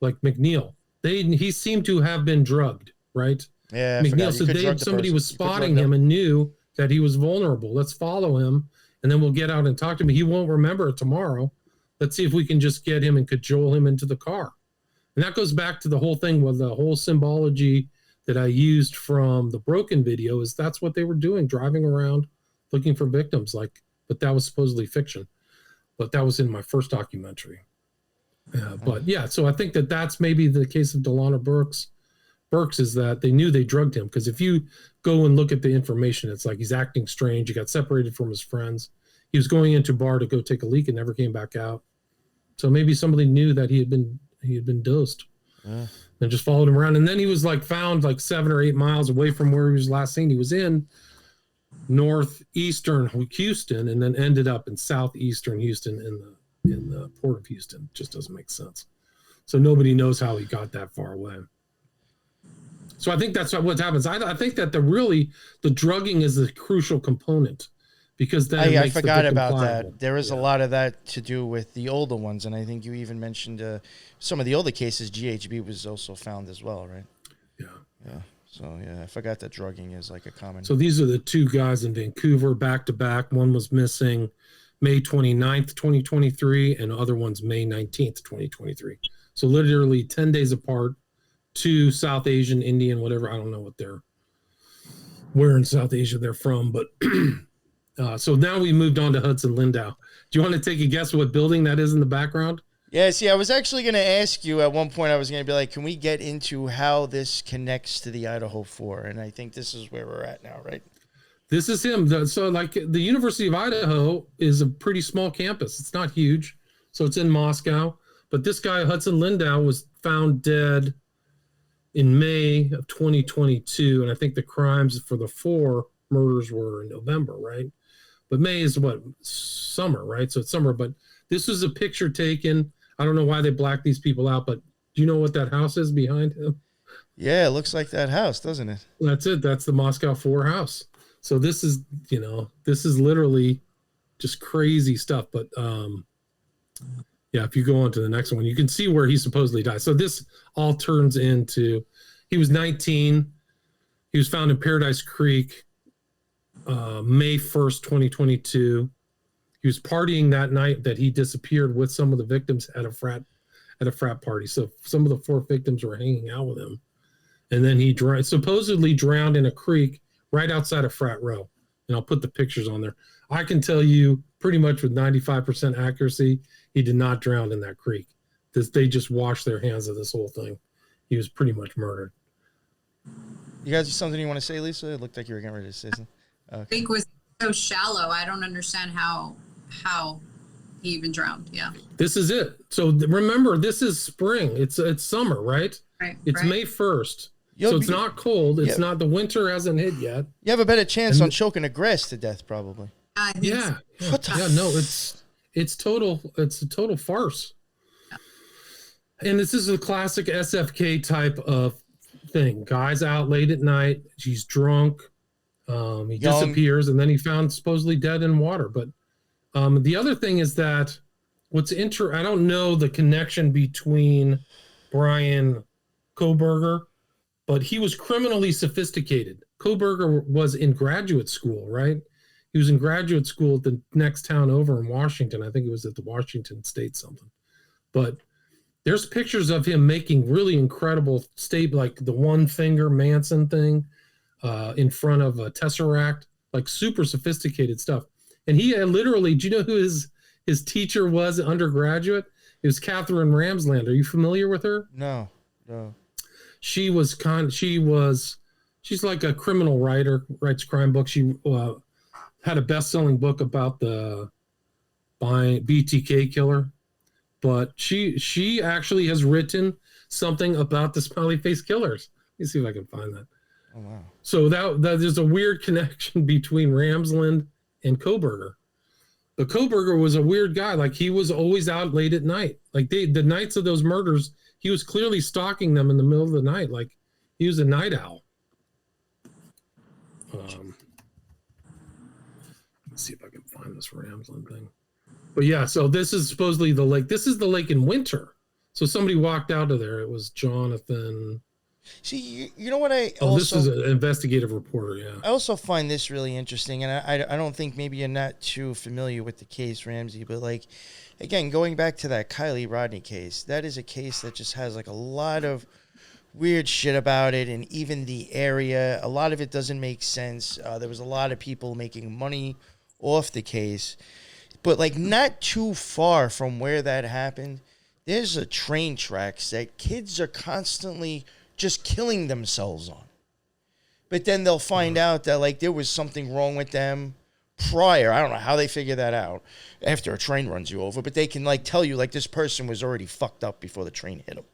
like McNeil. He seemed to have been drugged, right? Yeah, McNeil. So somebody was spotting him and knew that he was vulnerable. Let's follow him, and then we'll get out and talk to him. He won't remember it tomorrow. Let's see if we can just get him and cajole him into the car. And that goes back to the whole thing with the whole symbology that I used from the Broken video is that's what they were doing, driving around looking for victims, but that was supposedly fiction. but that was in my first documentary. But yeah, so I think that's maybe the case of Delano Burks is that they knew they drugged him, because if you go and look at the information, it's like he's acting strange. He got separated from his friends. He was going into a bar to go take a leak and never came back out. So maybe somebody knew that he had been dosed. And just followed him around. And then he was like found like 7 or 8 miles away from where he was last seen. He was in northeastern Houston and then ended up in southeastern Houston in the port of Houston. It just doesn't make sense. So nobody knows how he got that far away. So I think that's what happens. I think that the drugging is the crucial component, because then I forgot about that. There is a lot of that to do with the older ones, and I think you even mentioned some of the older cases. GHB was also found as well, right? Yeah. So I forgot that drugging is like a common. So these are the 2 guys in Vancouver back to back. One was missing May 29th, 2023, and the other one's May 19th, 2023. So literally 10 days apart. 2 South Asian, Indian, whatever. I don't know where in South Asia they're from, but so now we moved on to Hudson Lindau. Do you want to take a guess what building that is in the background? Yeah, see, I was actually going to ask you at one point. I was going to be like, can we get into how this connects to the Idaho 4? And I think this is where we're at now, right? This is him. So like the University of Idaho is a pretty small campus. It's not huge. So it's in Moscow. But this guy, Hudson Lindau, was found dead in May of 2022, and I think the crimes for the 4 murders were in November, right? But May is summer, right? So it's summer, but this was a picture taken. I don't know why they blacked these people out, but do you know what that house is behind him? Yeah, it looks like that house, doesn't it? That's it. That's the Moscow 4 house. So this is literally just crazy stuff. But yeah, if you go on to the next one, you can see where he supposedly died. So this all turns into, he was 19. He was found in Paradise Creek, May 1st, 2022. He was partying that night that he disappeared with some of the victims at a frat party. So some of the 4 victims were hanging out with him. And then he supposedly drowned in a creek right outside of Frat Row. And I'll put the pictures on there. I can tell you pretty much with 95% accuracy, he did not drown in that creek. They just washed their hands of this whole thing. He was pretty much murdered. You guys have something you want to say, Lisa? It looked like you were getting ready to say something. Okay. I think was so shallow. I don't understand how he even drowned. Yeah. This is it. So remember, this is spring. It's summer, right? Right. It's May 1st. So it's not cold. It's not, the winter hasn't hit yet. You have a better chance on choking a grass to death, probably. Yeah. No, it's a total farce. And this is a classic SFK type of thing. Guy's out late at night. He's drunk. He disappears, and then he found supposedly dead in water. But the other thing is that I don't know the connection between Brian Kohl Burger, but he was criminally sophisticated. Kohl Burger was in graduate school, right? He was in graduate school at the next town over in Washington. I think it was at the Washington State something. But there's pictures of him making really incredible like the one finger Manson thing in front of a Tesseract, like super sophisticated stuff. And he had literally, do you know who his teacher was undergraduate? It was Catherine Ramsland. Are you familiar with her? No. She's like a criminal writer, writes crime books. She had a best-selling book about the BTK killer, but she actually has written something about the smiley face killers. Let me see if I can find that. Oh wow! So that there's a weird connection between Ramsland and Kohl Burger. But Kohl Burger was a weird guy. Like he was always out late at night. Like the nights of those murders, he was clearly stalking them in the middle of the night. Like he was a night owl. Let's see if I can find this Ramsland thing. But yeah, so this is supposedly the lake. This is the lake in winter. So somebody walked out of there. It was Jonathan. See, you know what this is an investigative reporter, yeah. I also find this really interesting, and I don't think maybe you're not too familiar with the case, Ramsey, but like, again, going back to that Kylie Rodney case, that is a case that just has like a lot of weird shit about it, and even the area, a lot of it doesn't make sense. There was a lot of people making money off the case. But like not too far from where that happened, there's a train tracks that kids are constantly just killing themselves on. But then they'll find out that like there was something wrong with them prior. I don't know how they figure that out after a train runs you over, but they can like tell you like this person was already fucked up before the train hit them.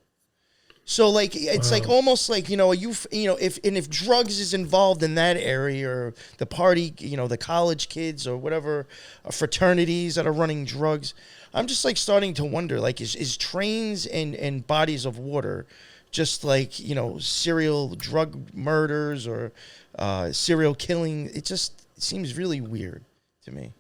So like it's like almost like if drugs is involved in that area, or the party, the college kids or whatever fraternities that are running drugs, I'm just like starting to wonder like is trains and bodies of water just like serial drug murders or serial killing? It seems really weird to me.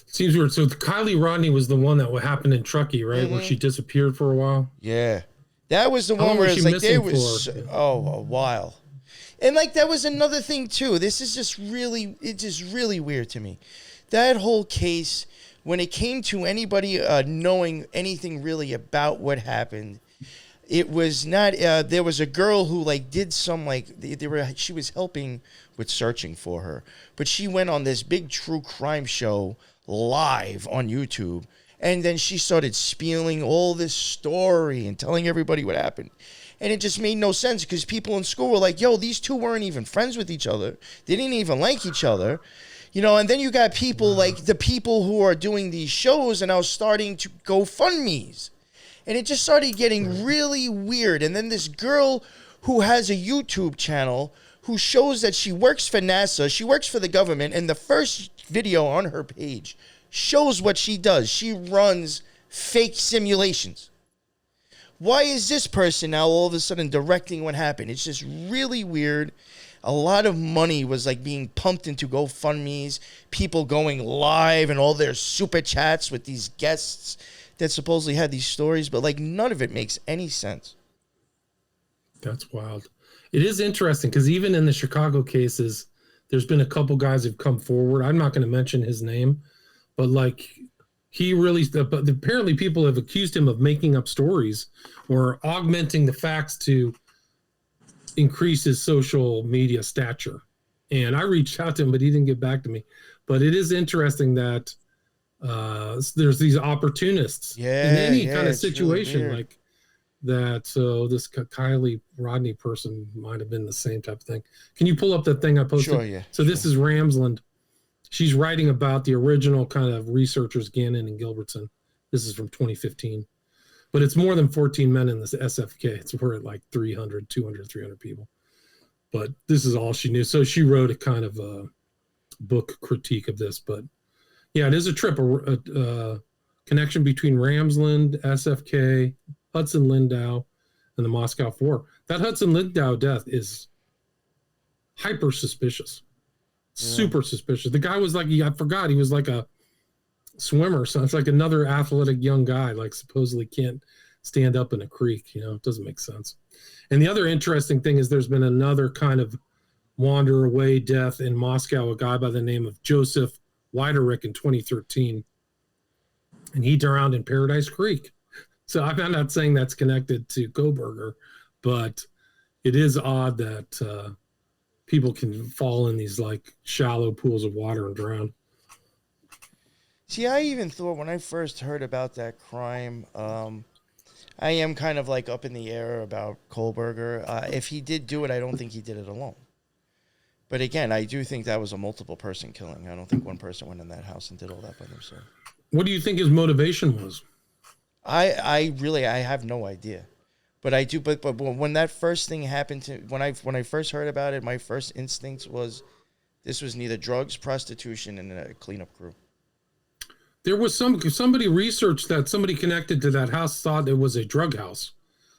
Seems weird. So Kylie Rodney was the one that happened in Truckee, right? Where she disappeared for a while. Yeah. That was the one where it's like there was a while. And like that was another thing too. It's just really weird to me. That whole case, when it came to anybody knowing anything really about what happened, it was not there was a girl who like did some like she was helping with searching for her, but she went on this big true crime show live on YouTube. And then she started spieling all this story and telling everybody what happened. And it just made no sense because people in school were like, yo, these two weren't even friends with each other. They didn't even like each other. And then you got people like the people who are doing these shows and now starting to GoFundMes. And it just started getting really weird. And then this girl who has a YouTube channel who shows that she works for NASA, she works for the government, and the first video on her page shows what she does. She runs fake simulations. Why is this person now all of a sudden directing what happened? It's just really weird. A lot of money was like being pumped into GoFundMes, people going live and all their super chats with these guests that supposedly had these stories, but like none of it makes any sense. That's wild. It is interesting because even in the Chicago cases, there's been a couple guys who've come forward. I'm not going to mention his name, but like he really, but apparently people have accused him of making up stories or augmenting the facts to increase his social media stature. And I reached out to him, but he didn't get back to me. But it is interesting that there's these opportunists in any kind of situation really like that. So this Kylie Rodney person might have been the same type of thing. Can you pull up that thing I posted? Sure, yeah. So this is Ramsland. She's writing about the original kind of researchers, Gannon and Gilbertson. This is from 2015. But it's more than 14 men in this SFK. We're at like 300, 200, 300 people. But this is all she knew. So she wrote a kind of a book critique of this. But yeah, it is a trip, a connection between Ramsland, SFK, Hudson Lindau, and the Moscow Four. That Hudson Lindau death is hyper suspicious. Super suspicious. The guy was like, I forgot, he was like a swimmer. So it's like another athletic young guy, like supposedly can't stand up in a creek. It doesn't make sense. And the other interesting thing is there's been another kind of wander away death in Moscow, a guy by the name of Joseph Weiderich in 2013. And he drowned in Paradise Creek. So I'm not saying that's connected to Kohl Burger, but it is odd that people can fall in these like shallow pools of water and drown. See, I even thought when I first heard about that crime, I am kind of like up in the air about Kohl Burger. If he did do it, I don't think he did it alone. But again, I do think that was a multiple person killing. I don't think one person went in that house and did all that by themselves. What do you think his motivation was? I have no idea. But I do. But when that first thing happened to when I first heard about it, my first instinct was this was neither drugs, prostitution, and a cleanup crew. There was somebody researched that somebody connected to that house thought it was a drug house,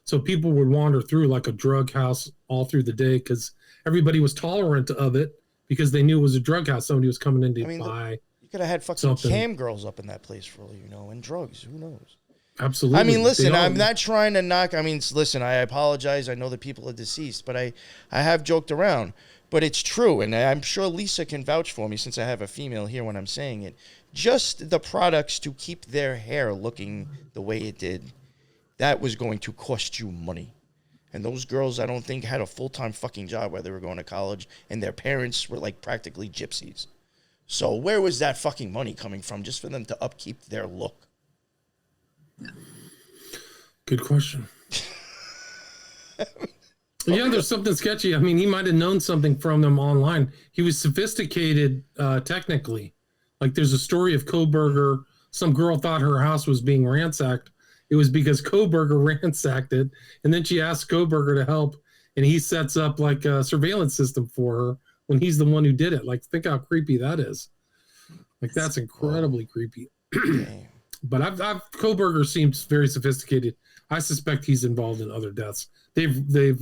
so people would wander through like a drug house all through the day because everybody was tolerant of it because they knew it was a drug house. Somebody was coming in to buy. You could have had fucking cam girls up in that place for all you know, and drugs. Who knows? Absolutely. I mean, listen, I'm not trying to knock. I mean, listen, I apologize. I know that people are deceased, but I have joked around. But it's true, and I'm sure Lisa can vouch for me since I have a female here when I'm saying it. Just the products to keep their hair looking the way it did, that was going to cost you money. And those girls, I don't think, had a full-time fucking job while they were going to college, and their parents were like practically gypsies. So where was that fucking money coming from just for them to upkeep their look? Good question. Yeah, there's something sketchy. I mean, he might have known something from them online. He was sophisticated technically. Like there's a story of Kohl Burger. Some girl thought her house was being ransacked. It was because Kohl Burger ransacked it. And then she asked Kohl Burger to help. And he sets up like a surveillance system for her when he's the one who did it. Like, think how creepy that is. Like, that's incredibly creepy. But Kohl Burger seems very sophisticated. I suspect he's involved in other deaths. They've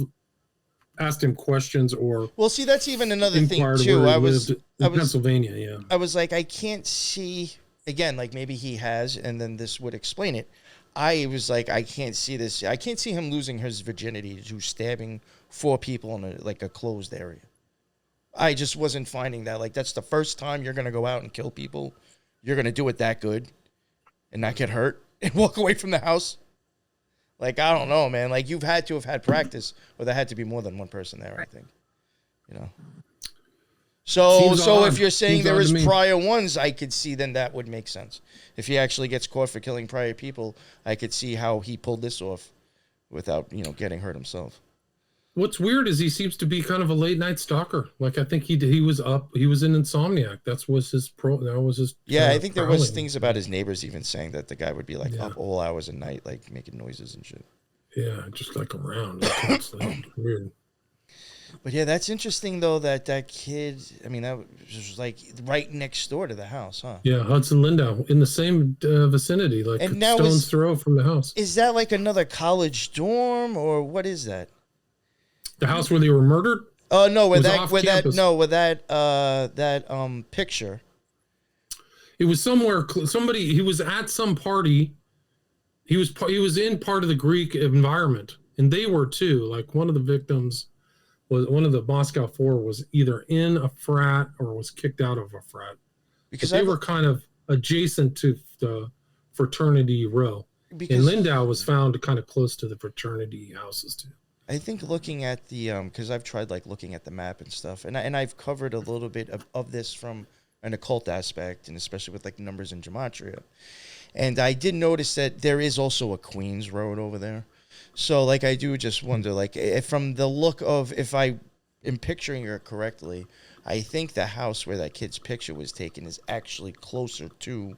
asked him questions or well, see, that's even another thing too. I was Pennsylvania. Yeah, I was like, I can't see again. Like maybe he has, and then this would explain it. I was like, I can't see this. I can't see him losing his virginity to stabbing 4 people in a closed area. I just wasn't finding that. Like that's the first time you're gonna go out and kill people. You're gonna do it that good, and not get hurt and walk away from the house. Like, I don't know, man. Like, you've had to have had practice, or there had to be more than one person there, I think. You know? So if you're saying there is prior ones, I could see then that would make sense. If he actually gets caught for killing prior people, I could see how he pulled this off without, getting hurt himself. What's weird is he seems to be kind of a late night stalker. Like I think he was up. He was an insomniac. That was his. Yeah, I think there was things about his neighbors even saying that the guy would be up all hours of night, like making noises and shit. Yeah, just like around. Constantly. Weird. But yeah, that's interesting though that kid. I mean, that was like right next door to the house, huh? Yeah, Hudson Lindau in the same vicinity, like stone's throw from the house. Is that like another college dorm or what is that? The house where they were murdered? Oh no, with that picture. It was somewhere. He was at some party. He was in part of the Greek environment, and they were too. Like one of the victims was one of the Moscow Four was either in a frat or was kicked out of a frat because they were kind of adjacent to the fraternity row. And Lindau was found kind of close to the fraternity houses too. I think looking at the because I've tried like looking at the map and stuff, and I've covered a little bit of this from an occult aspect, and especially with like numbers and gematria, and I did notice that there is also a Queens Road over there, so like I do just wonder like if from the look of if I am picturing it correctly, I think the house where that kid's picture was taken is actually closer to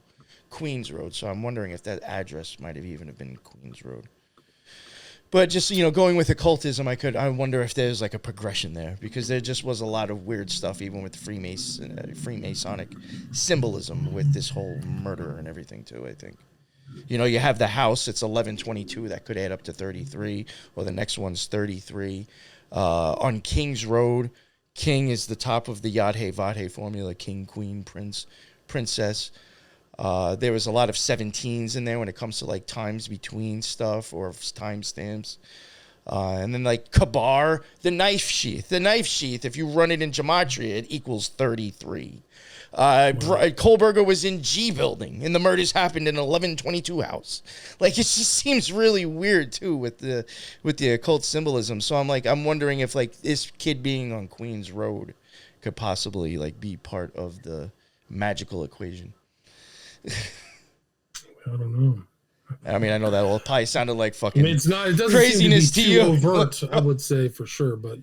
Queens Road, so I'm wondering if that address might have even been Queens Road. But just, going with occultism, I wonder if there's like a progression there because there just was a lot of weird stuff, even with Freemasonic symbolism with this whole murder and everything too, I think. You have the house, it's 1122, that could add up to 33, or the next one's 33. On King's Road, King is the top of the Yadhe Vadhe formula, king, queen, prince, princess. There was a lot of 17s in there when it comes to like times between stuff or timestamps. And then like Kabar, the knife sheath, if you run it in gematria, it equals 33. Kohl Burger was in G building and the murders happened in 1122 house. Like it just seems really weird too with the occult symbolism. So I'm wondering if like this kid being on Queens Road could possibly like be part of the magical equation. I don't know. I mean, I know that all probably sounded like fucking. It doesn't craziness seem to be too overt, I would say for sure, but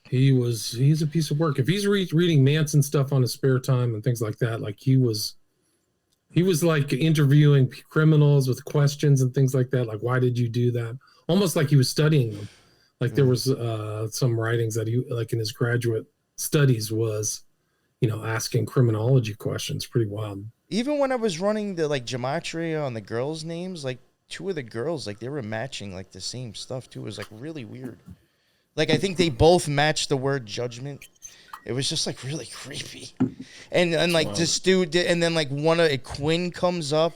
he's a piece of work. If he's reading Manson stuff on his spare time and things like that, like he was like interviewing criminals with questions and things like that. Like, why did you do that? Almost like he was studying them. Like there was some writings that he like in his graduate studies was, asking criminology questions. Pretty wild. Even when I was running the like gematria on the girls' names, like 2 of the girls, like they were matching like the same stuff too. It was like really weird. Like I think they both matched the word judgment. It was just like really creepy. And like this dude, and then like Quinn comes up,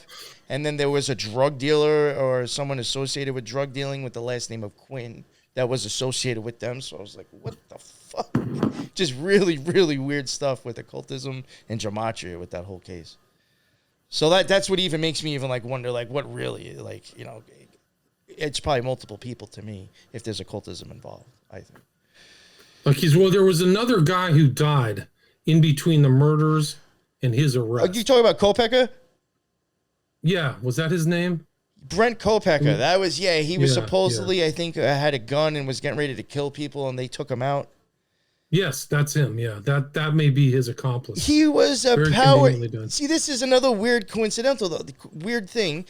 and then there was a drug dealer or someone associated with drug dealing with the last name of Quinn that was associated with them. So I was like, what the fuck? Just really, really weird stuff with occultism and gematria with that whole case. So that's what even makes me even like wonder like what really like it's probably multiple people to me if there's occultism involved, I think. Like there was another guy who died in between the murders and his arrest. Are you talking about Kopecker? Yeah, was that his name? Brent Kopecker. That was, he was Yeah, supposedly, I think, had a gun and was getting ready to kill people, and they took him out. Yes, that's him. Yeah, that may be his accomplice. He was a Very power. conveniently done. See, this is another weird coincidental, though. The weird thing,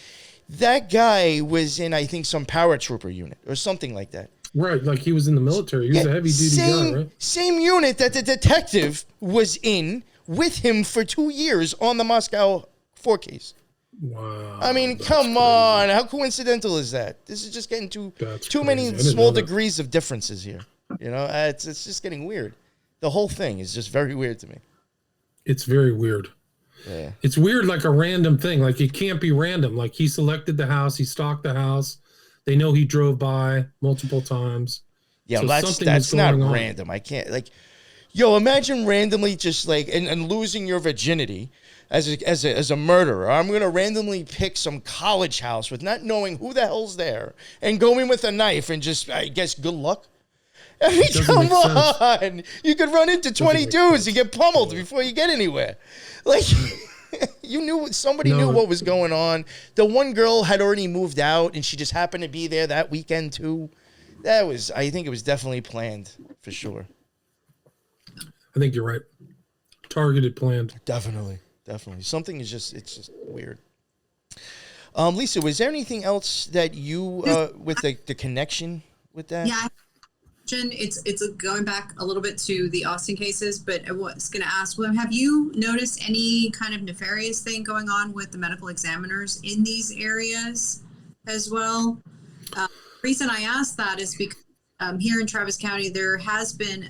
that guy was in, I think, some paratrooper unit or something like that. Right, like he was in the military. He was a heavy-duty guy, right? Same unit that the detective was in with him for 2 years on the Moscow 4 case. Wow. I mean, that's come crazy. on. How coincidental is that? This is just getting too many crazy. I didn't small know that. degrees of differences here. You know, it's just getting weird. The whole thing is just very weird to me. It's very weird. Yeah. It's weird, like a random thing. Like it can't be random. Like he selected the house, he stalked the house. They know he drove by multiple times. Yeah, So that's something is not going on. random. I can't imagine randomly just and losing your virginity as a murderer. I'm gonna randomly pick some college house with not knowing who the hell's there and go in with a knife and just, I guess, good luck. I mean, Doesn't come make sense. on. You could run into 20 make dudes sense. and get pummeled before you get anywhere. Like, somebody knew what was going on. The one girl had already moved out and she just happened to be there that weekend too. I think it was definitely planned for sure. I think you're right. Targeted, planned. Definitely. Something is it's just weird. Lisa, was there anything else that you, with the connection with that? Yeah, it's going back a little bit to the Austin cases, but I was going to ask, well, have you noticed any kind of nefarious thing going on with the medical examiners in these areas as well? The reason I asked that is because here in Travis County, there has been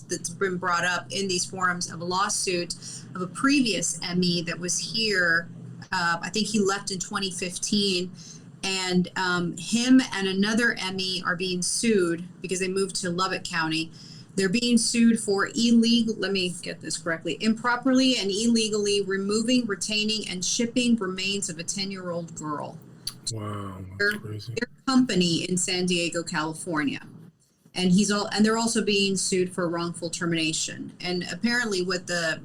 that's been brought up in these forums of a lawsuit of a previous ME that was here. I think he left in 2015. And him and another ME are being sued because they moved to Lubbock County. They're being sued for improperly and illegally removing, retaining, and shipping remains of a 10-year-old girl. Wow, that's crazy. Their company in San Diego, California. And they're also being sued for wrongful termination. And apparently what the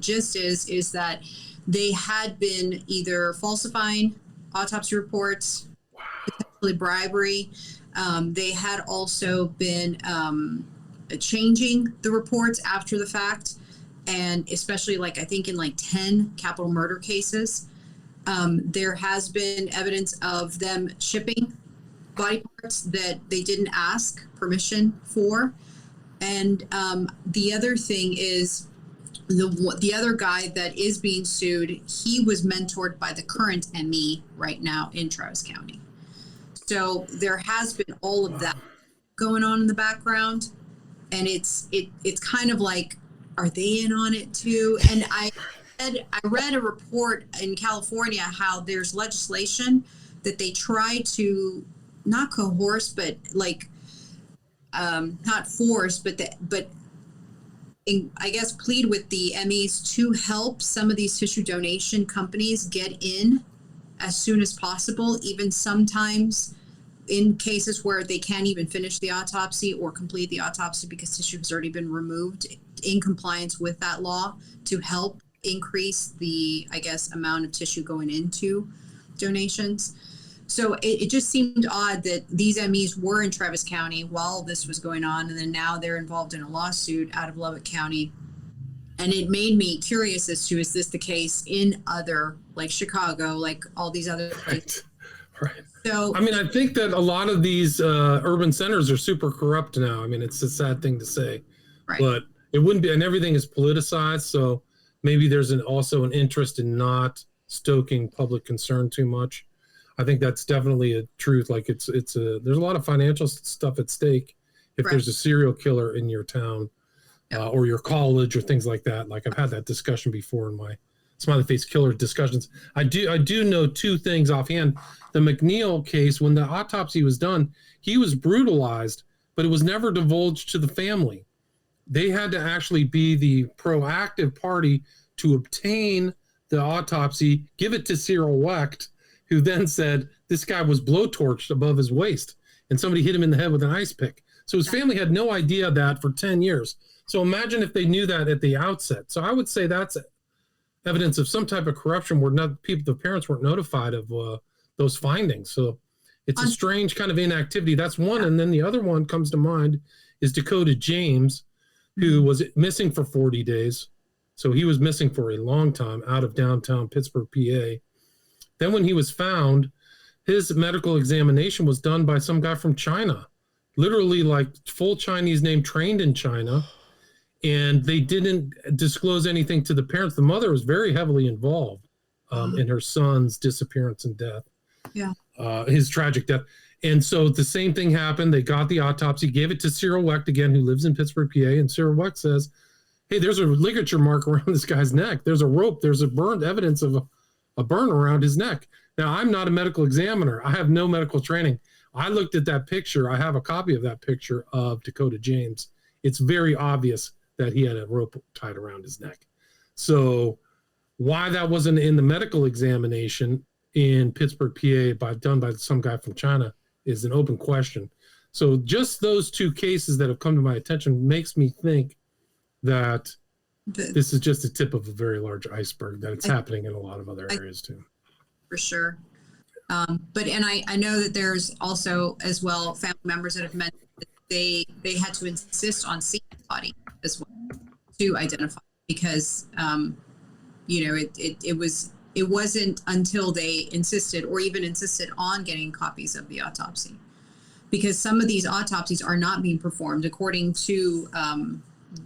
gist is that they had been either falsifying autopsy reports, potentially bribery. They had also been changing the reports after the fact, and especially I think in 10 capital murder cases, there has been evidence of them shipping body parts that they didn't ask permission for. And the other thing is, the other guy that is being sued, he was mentored by the current ME right now in Travis County. So there has been all of that going on in the background, and it's kind of like, are they in on it too? And I read a report in California how there's legislation that they try to not coerce, but not force, but I guess plead with the MEs to help some of these tissue donation companies get in as soon as possible, even sometimes in cases where they can't even finish the autopsy or complete the autopsy because tissue has already been removed, in compliance with that law, to help increase the, I guess, amount of tissue going into donations. So it just seemed odd that these MEs were in Travis County while this was going on, and then now they're involved in a lawsuit out of Lubbock County. And it made me curious as to, is this the case in other, Chicago, all these other places? Right. So, I mean, I think that a lot of these urban centers are super corrupt now. I mean, it's a sad thing to say, right. But it wouldn't be, and everything is politicized. So maybe there's also an interest in not stoking public concern too much. I think that's definitely a truth. There's a lot of financial stuff at stake if there's a serial killer in your town or your college or things like that. I've had that discussion before in my Smiley Face Killer discussions. I do know two things offhand. The McNeil case, when the autopsy was done, he was brutalized, but it was never divulged to the family. They had to actually be the proactive party to obtain the autopsy, give it to Cyril Wecht, who then said this guy was blowtorched above his waist and somebody hit him in the head with an ice pick. So his family had no idea that for 10 years. So imagine if they knew that at the outset. So I would say that's evidence of some type of corruption where the parents weren't notified of those findings. So it's a strange kind of inactivity. That's one. And then the other one comes to mind is Dakota James, who was missing for 40 days. So he was missing for a long time out of downtown Pittsburgh, PA. Then when he was found, his medical examination was done by some guy from China, literally like full Chinese name, trained in China. And they didn't disclose anything to the parents. The mother was very heavily involved in her son's disappearance and death. Yeah. His tragic death. And so the same thing happened. They got the autopsy, gave it to Cyril Wecht again, who lives in Pittsburgh, PA. And Cyril Wecht says, hey, there's a ligature mark around this guy's neck. There's a rope. There's a burned evidence of a burn around his neck. Now, I'm not a medical examiner. I have no medical training. I looked at that picture. I have a copy of that picture of Dakota James. It's very obvious that he had a rope tied around his neck. So why that wasn't in the medical examination in Pittsburgh, PA, done by some guy from China is an open question. So just those two cases that have come to my attention makes me think that this is just the tip of a very large iceberg, that it's happening in a lot of other areas too. For sure. And I know that there's also as well family members that have mentioned that they had to insist on seeing the body as well to identify, because it wasn't until they insisted or even insisted on getting copies of the autopsy, because some of these autopsies are not being performed according to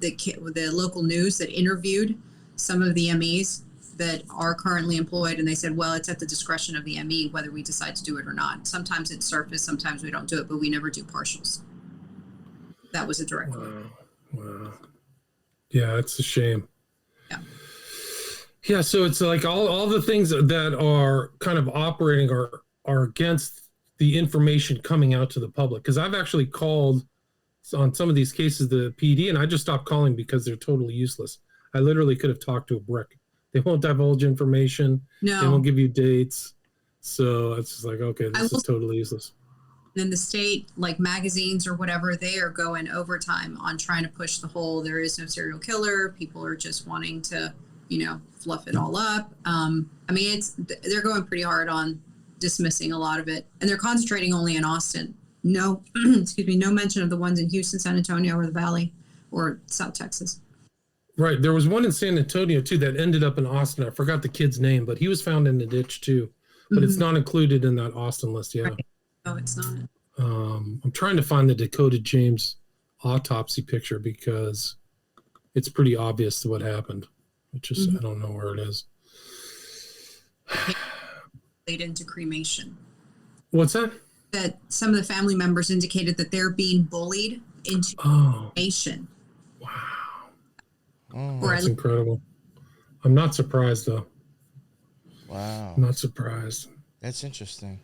the local news that interviewed some of the MEs that are currently employed, and they said, well, it's at the discretion of the ME whether we decide to do it or not. Sometimes it's surface, sometimes we don't do it, but we never do partials. That was a direct quote. Wow. Yeah, it's a shame. Yeah. Yeah, so it's like all the things that are kind of operating are against the information coming out to the public. Because I've actually called on some of these cases the PD, and I just stopped calling because they're totally useless. I literally could have talked to a brick. They won't divulge information. No. They won't give you dates. So it's just like, okay, this is totally useless. In the state, like magazines or whatever, they are going overtime on trying to push the whole there is no serial killer. People are just wanting to, fluff it all up. They're going pretty hard on dismissing a lot of it, and they're concentrating only in Austin. No, no mention of the ones in Houston, San Antonio, or the Valley, or South Texas. Right. There was one in San Antonio too that ended up in Austin. I forgot the kid's name, but he was found in the ditch too. But it's not included in that Austin list. Yeah. Right. No, it's not. I'm trying to find the Dakota James autopsy picture because it's pretty obvious what happened. I don't know where it is. Laid into cremation. What's that? That some of the family members indicated that they're being bullied into cremation. Wow. Oh, that's incredible. I'm not surprised though. Wow. I'm not surprised. That's interesting.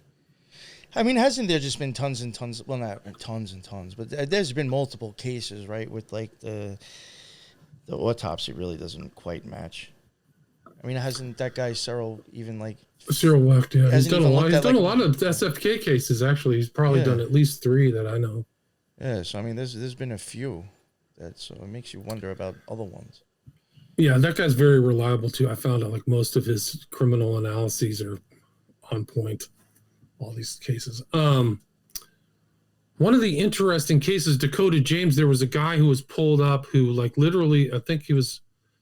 I mean, hasn't there just been tons and tons? Well, not tons and tons, but there's been multiple cases, right? With like the autopsy really doesn't quite match. I mean, hasn't that guy Cyril even like Cyril Wecht? Yeah, he's done a lot. He's done like, a lot of SFK cases. Actually, he's probably done at least 3 that I know. Yeah, so I mean, there's been a few so it makes you wonder about other ones. Yeah, that guy's very reliable too. I found out like most of his criminal analyses are on point. All these cases. One of the interesting cases, Dakota James, there was a guy who was pulled up who like literally, I think his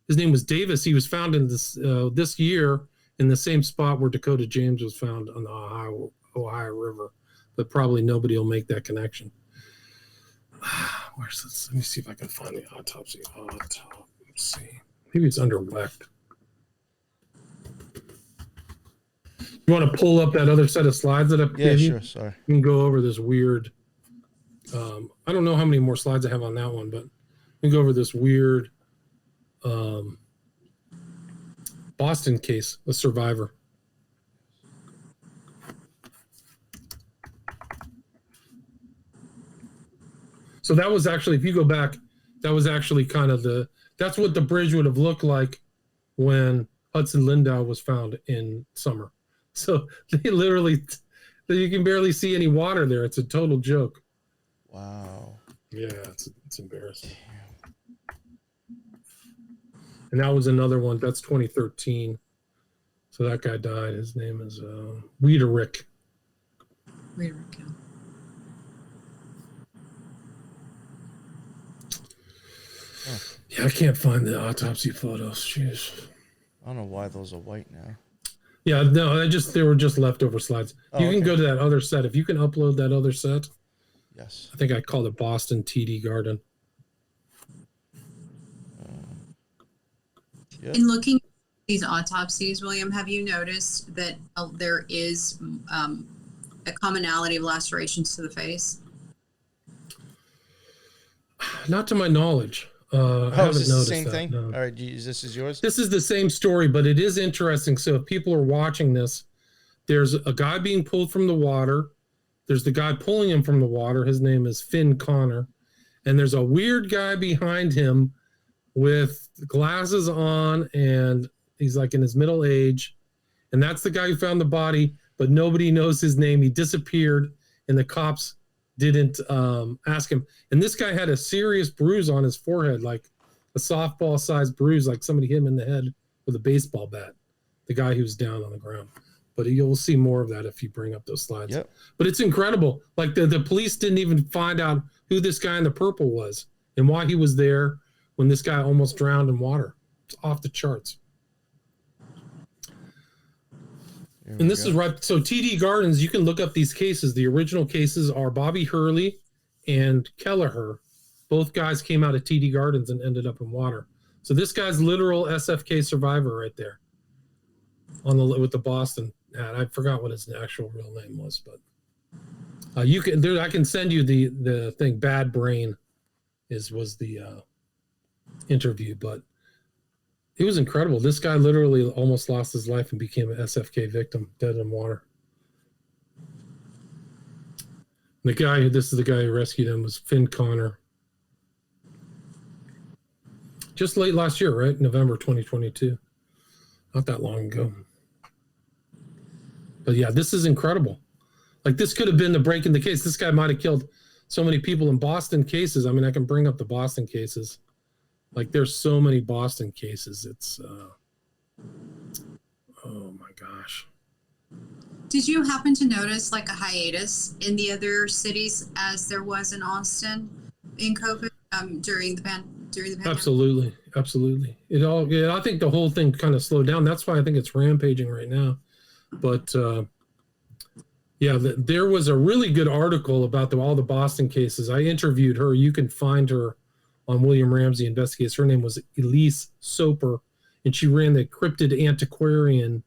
name was Davis. He was found in this year in the same spot where Dakota James was found on the Ohio River, but probably nobody will make that connection. Where's this? Let me see if I can find the autopsy. Autopsy. Maybe it's under Wecht. You want to pull up that other set of slides that I gave you? Yeah, sure. Sorry. You can go over this weird. I don't know how many more slides I have on that one, but we can go over this weird Boston case, a survivor. So that was actually, if you go back, that was actually kind of that's what the bridge would have looked like when Hudson Lindau was found in summer. So they literally, you can barely see any water there. It's a total joke. Wow. Yeah, it's embarrassing. And that was another one. That's 2013. So that guy died. His name is Wiederick. Wiederick, yeah. Yeah, I can't find the autopsy photos. Jeez. I don't know why those are white now. Yeah, no, they were just leftover slides. You can okay. go to that other set. If you can upload that other set. Yes. I think I called it Boston TD Garden. Yep. In looking at these autopsies, William, have you noticed that there is a commonality of lacerations to the face? Not to my knowledge. I haven't is this noticed the same that, thing? no. All right, this is yours? This is the same story, but it is interesting. So if people are watching this, there's a guy being pulled from the water. There's the guy pulling him from the water. His name is Finn Connor. And there's a weird guy behind him with glasses on, and he's like in his middle age. And that's the guy who found the body, but nobody knows his name. He disappeared, and the cops didn't ask him. And this guy had a serious bruise on his forehead, like a softball-sized bruise, like somebody hit him in the head with a baseball bat, the guy who's down on the ground. But you'll see more of that if you bring up those slides. Yep. But it's incredible. Like the police didn't even find out who this guy in the purple was and why he was there when this guy almost drowned in water. It's off the charts. And this is right. So TD Gardens, you can look up these cases. The original cases are Bobby Hurley and Kelleher. Both guys came out of TD Gardens and ended up in water. So this guy's literal SFK survivor right there on the with the Boston hat. I forgot what his actual real name was, but you can there. I can send you the thing. Bad Brain was the interview, but it was incredible. This guy literally almost lost his life and became an SFK victim, dead in water. This is the guy who rescued him, was Finn Connor. Just late last year, right? November 2022. Not that long ago. But yeah, this is incredible. Like, this could have been the break in the case. This guy might have killed so many people in Boston cases. I mean, I can bring up the Boston cases. Like, there's so many Boston cases. It's, oh my gosh. Did you happen to notice like a hiatus in the other cities as there was in Austin in COVID during the pandemic? Absolutely. I think the whole thing kind of slowed down. That's why I think it's rampaging right now. But yeah, there was a really good article about all the Boston cases. I interviewed her. You can find her on William Ramsey Investigates. Her name was Elise Soper, and she ran the Cryptid Antiquarian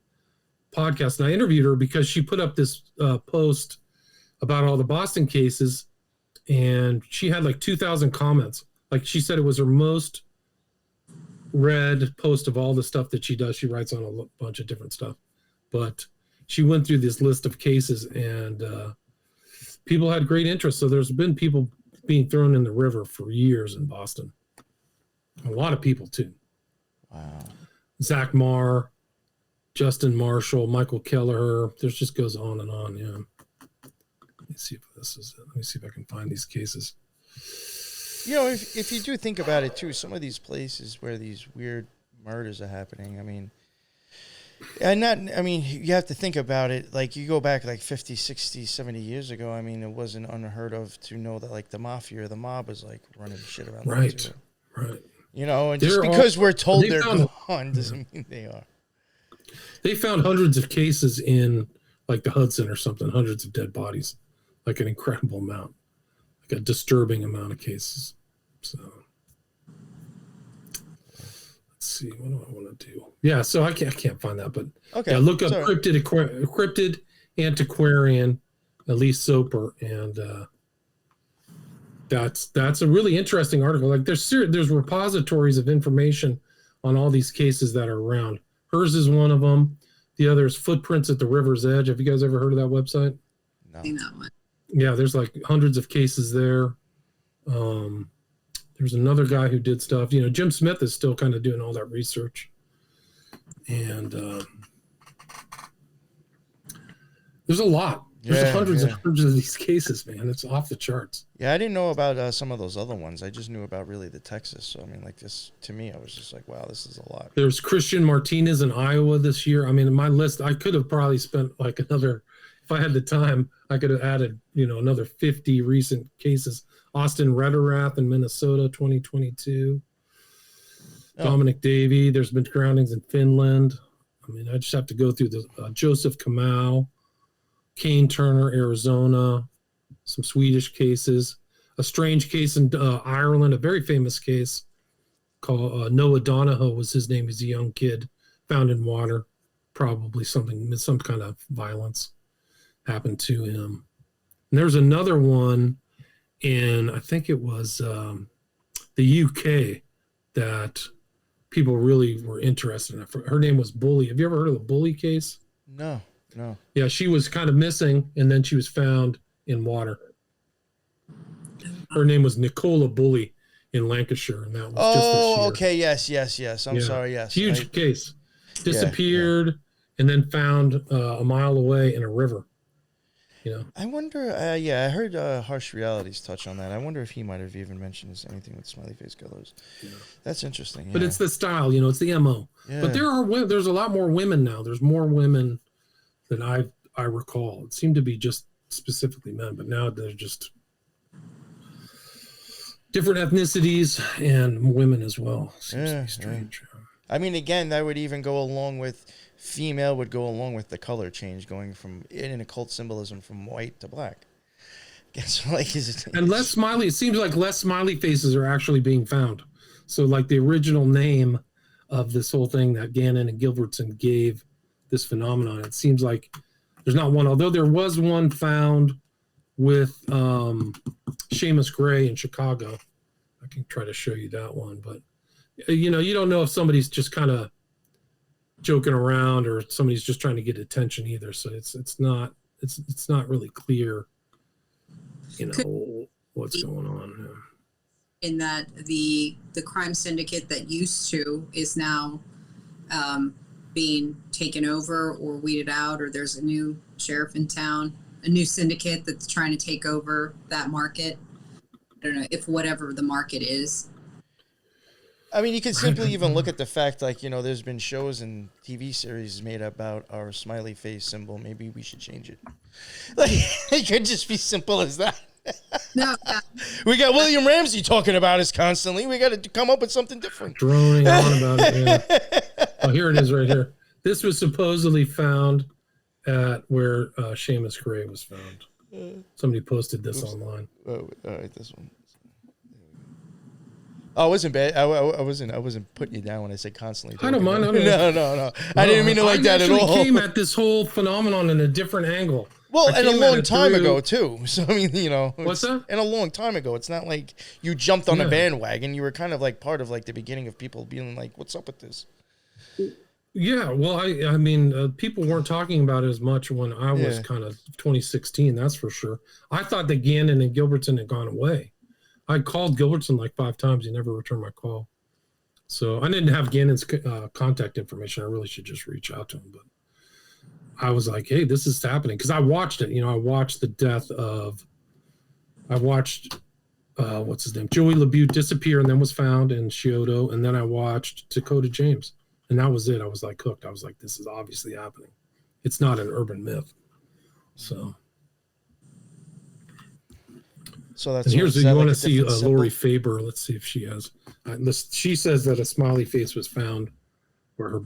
podcast. And I interviewed her because she put up this post about all the Boston cases, and she had like 2,000 comments. Like, she said it was her most read post of all the stuff that she does. She writes on a bunch of different stuff, but she went through this list of cases, and people had great interest. So there's been people being thrown in the river for years in Boston. A lot of people too. Wow. Zach Marr, Justin Marshall, Michael Kelleher. There's just goes on and on. Yeah. Let me see if this is it. Let me see if I can find these cases. You know, if you do think about it too, some of these places where these weird murders are happening, I mean, you have to think about it. Like, you go back like 50, 60, 70 years ago. I mean, it wasn't unheard of to know that like the mafia or the mob was like running shit around. Right. Right. You know, and just because we're told they're gone doesn't mean they are. They found hundreds of cases in like the Hudson or something, hundreds of dead bodies, like an incredible amount, like a disturbing amount of cases. So let's see, what do I want to do? Yeah, so I can't find that, but okay, yeah, look up Cryptid Antiquarian, Elise Soper, and that's a really interesting article. Like, there's repositories of information on all these cases that are around. Hers is one of them. The other is Footprints at the River's Edge. Have you guys ever heard of that website? No. Seen that one. Yeah, there's like hundreds of cases there. There's another guy who did stuff. You know, Jim Smith is still kind of doing all that research. And there's a lot. There's hundreds and hundreds of these cases, man. It's off the charts. Yeah, I didn't know about some of those other ones. I just knew about really the Texas. So, I mean, like this, to me, I was just like, wow, this is a lot. There's Christian Martinez in Iowa this year. I mean, in my list, I could have probably spent like another, if I had the time, I could have added, another 50 recent cases. Austin Rederath in Minnesota, 2022. Oh. Dominic Davey. There's been groundings in Finland. I mean, I just have to go through the Joseph Kamau, Kane Turner, Arizona, some Swedish cases, a strange case in Ireland, a very famous case called Noah Donahoe was his name. He's a young kid found in water, probably some kind of violence happened to him. And there's another one in, I think it was the UK that people really were interested in. Her name was Bully. Have you ever heard of the Bully case? No. Yeah, she was kind of missing, and then she was found in water. Her name was Nicola Bully in Lancashire, and that was just this year. Oh, okay, yes. I'm sorry, yes. Huge case. Disappeared and then found a mile away in a river. I wonder, I heard Harsh Realities touch on that. I wonder if he might have even mentioned anything with smiley face killers. Yeah. That's interesting. Yeah. But it's the style, it's the MO. Yeah. But there's a lot more women now. There's more women than I recall. It seemed to be just specifically men, but now they're just different ethnicities and women as well. Seems to be strange. Yeah. I mean, again, that would even go along with female would go along with the color change, going from in occult symbolism from white to black. Guess like and less smiley. It seems like less smiley faces are actually being found. So like the original name of this whole thing that Gannon and Gilbertson gave this phenomenon, it seems like there's not one. Although there was one found with Seamus Gray in Chicago. I can try to show you that one, but you don't know if somebody's just kind of joking around or somebody's just trying to get attention either. So it's not really clear, what's going on. In that the crime syndicate that used to is now being taken over or weeded out, or there's a new sheriff in town, a new syndicate that's trying to take over that market. I don't know if whatever the market is. I mean, you can simply even look at the fact, like, there's been shows and TV series made about our smiley face symbol. Maybe we should change it. Like, it could just be simple as that. No, we got William Ramsey talking about us constantly. We got to come up with something different. Droning on about it. Yeah. Oh, here it is right here. This was supposedly found at where Seamus Gray was found. Somebody posted this online. Oh, all right, this one. Oh, it wasn't bad. I wasn't putting you down when I said constantly. I don't mind. No. I didn't mean it like that at all. I came at this whole phenomenon in a different angle. Well, and a long time ago, too. So, I mean, What's that? And a long time ago. It's not like you jumped on a bandwagon. You were kind of like part of like the beginning of people being like, what's up with this? Yeah, well, I mean, people weren't talking about it as much when I was kind of 2016, that's for sure. I thought that Gannon and Gilbertson had gone away. I called Gilbertson like 5 times. He never returned my call. So I didn't have Gannon's contact information. I really should just reach out to him. But I was like, hey, this is happening. Because I watched it. I watched the death of, what's his name? Joey LaBute disappear and then was found in Scioto. And then I watched Dakota James. And that was it. I was like hooked. I was like, this is obviously happening. It's not an urban myth. So that's here's you want to see Lori Faber. Let's see if she has. She says that a smiley face was found where her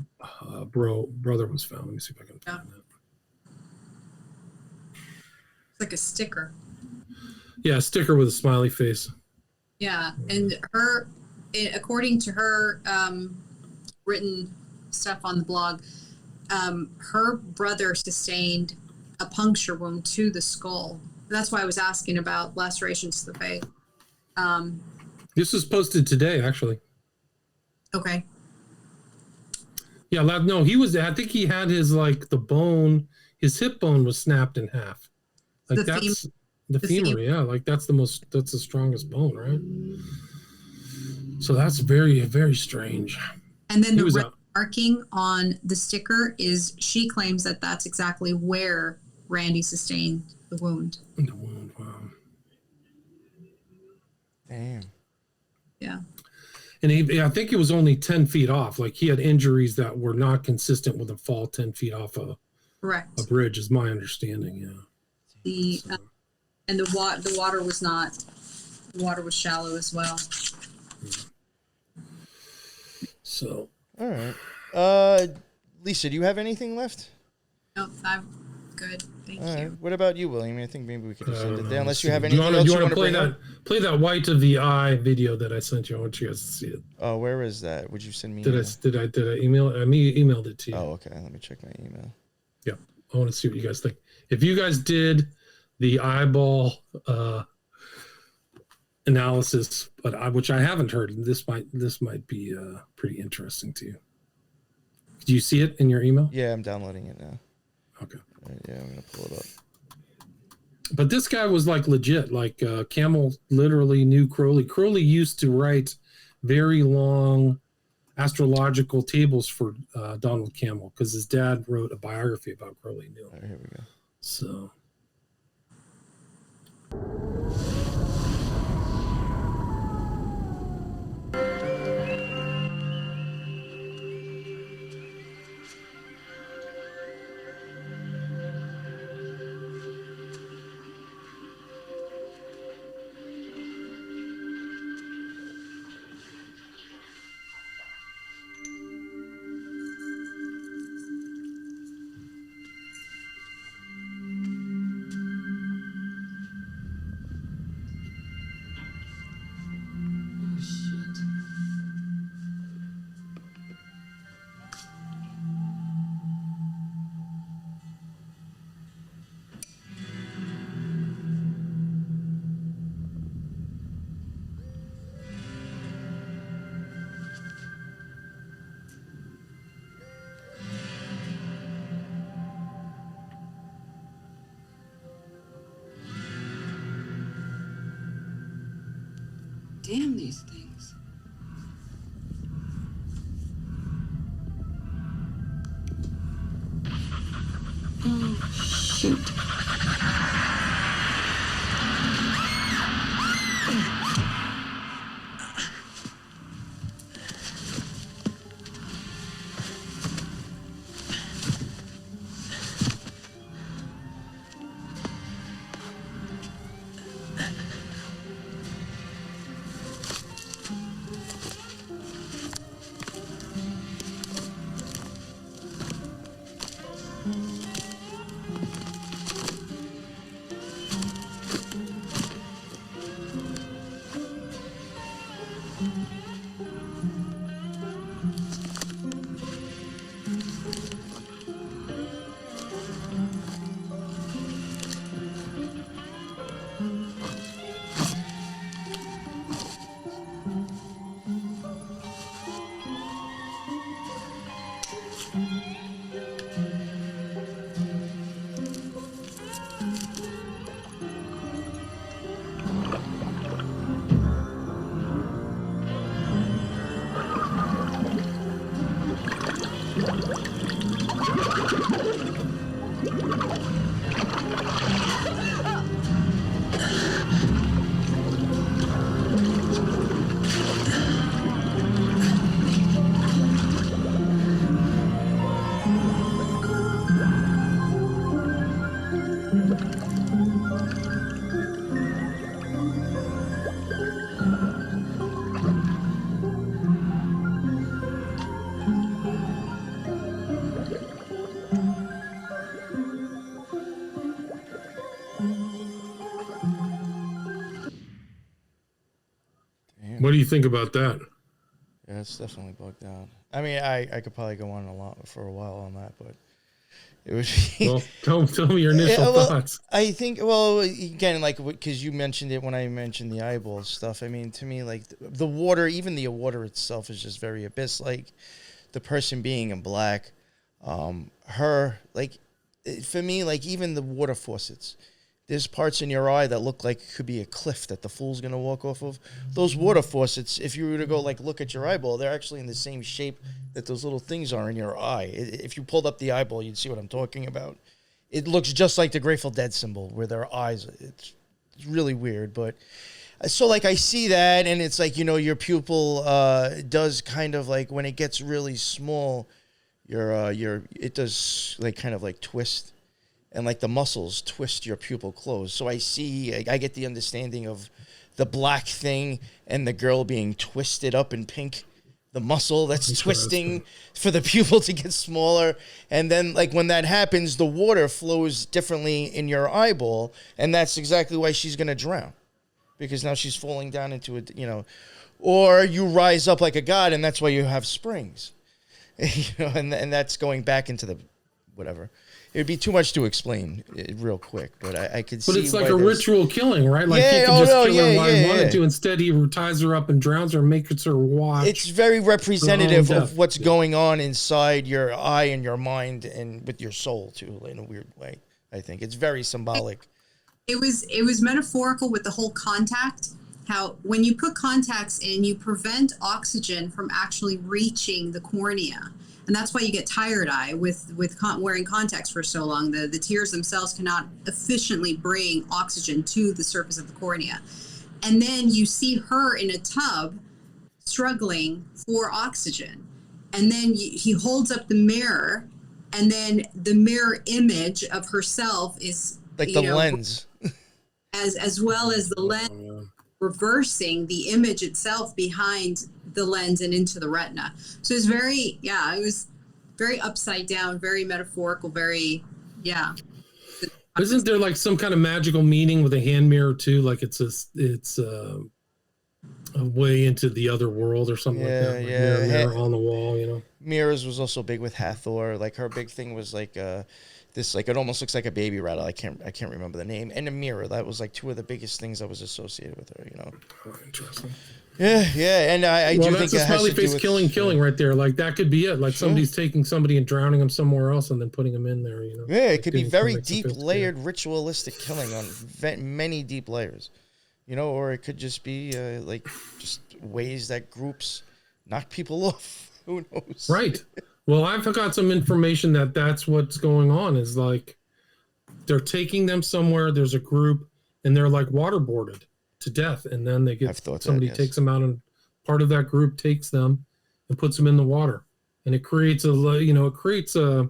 brother was found. Let me see if I can find that. It's like a sticker. Yeah, a sticker with a smiley face. Yeah, and according to her written stuff on the blog, her brother sustained a puncture wound to the skull. That's why I was asking about lacerations to the face. This was posted today, actually. Okay. Yeah, no, he was. I think he had his the bone. His hip bone was snapped in half. Like that's the femur. Yeah, like that's the strongest bone, right? So that's very, very strange. And then the red marking on the sticker is, she claims that that's exactly where Randy sustained the wound. The wound, wow. Damn. Yeah. And I think it was only 10 feet off. Like he had injuries that were not consistent with a fall 10 feet off a bridge, is my understanding. Yeah. And the water was not. The water was shallow as well. So. All right. Lisa, do you have anything left? No, I'm good. Thank you. What about you, William? I think maybe we could just end it there. Unless you have Do anything else you want to play bring up? Play that white of the eye video that I sent you. I want you guys to see it. Oh, where is that? Would you send me? Did I email? I emailed it to you. Oh, okay. Let me check my email. Yeah, I want to see what you guys think. If you guys did the eyeball analysis, which I haven't heard, this might be pretty interesting to you. Do you see it in your email? Yeah, I'm downloading it now. Okay. Yeah, I'm gonna pull it up. But this guy was like legit. Like Camel literally knew Crowley. Crowley used to write very long astrological tables for Donald Camel because his dad wrote a biography about Crowley. All right, here we go. So. Damn these things. Oh, shoot. What do you think about that? Yeah, it's definitely bugged out. I mean, I could probably go on for a while on that, but it would be... Well, tell me your initial thoughts. I think, well, again, like, because you mentioned it when I mentioned the eyeball stuff. I mean, to me, like, the water, even the water itself is just very abyss. Like, the person being in black, her, like, for me, like, even the water faucets, there's parts in your eye that look like it could be a cliff that the fool's going to walk off of. Those water faucets, if you were to go, like, look at your eyeball, they're actually in the same shape that those little things are in your eye. If you pulled up the eyeball, you'd see what I'm talking about. it looks just like the Grateful Dead symbol where their eyes. It's really weird, but so like I see that, and it's like, you know, your pupil does kind of like when it gets really small, it does like kind of like twist, and like the muscles twist your pupil closed. So I get the understanding of the black thing and the girl being twisted up in pink. The muscle that's twisting for the pupil to get smaller. And then, like, when that happens, the water flows differently in your eyeball. And that's exactly why she's going to drown. Because now she's falling down into it, you know. Or you rise up like a god, and that's why you have springs. You know, and that's going back into the whatever. It would be too much to explain real quick, but I could see. But it's like a ritual killing, right? Like yeah, he can just kill her while he wanted to. Instead, he ties her up and drowns her and makes her watch. It's very representative of what's going on inside your eye and your mind and with your soul, too, in a weird way. I think it's very symbolic. It was metaphorical with the whole contact. How when you put contacts in, you prevent oxygen from actually reaching the cornea. And that's why you get tired eye with wearing contacts for so long. The tears themselves cannot efficiently bring oxygen to the surface of the cornea. And then you see her in a tub struggling for oxygen. And then he holds up the mirror, and then the mirror image of herself is like the lens. as well as the lens reversing the image itself behind the lens and into the retina. So it's it was very upside down, very metaphorical, very, yeah. Isn't there like some kind of magical meaning with a hand mirror too? Like it's a way into the other world or something like that. Like mirror on the wall, you know. Mirrors was also big with Hathor. Like her big thing was like this, like it almost looks like a baby rattle. I can't remember the name. And a mirror. That was like two of the biggest things that was associated with her. You know. Oh, interesting. Yeah, and I do think that's a smiley face killing right there. Like that could be it. Like somebody's taking somebody and drowning them somewhere else and then putting them in there. You know. Yeah, it could be very deep, layered, ritualistic killing on many deep layers. You know, or it could just be like just ways that groups knock people off. Who knows? Right. Well, I've got some information that's what's going on. Is like they're taking them somewhere. There's a group, and they're like waterboarded to death, and then they get somebody takes them out, and part of that group takes them and puts them in the water, and it creates a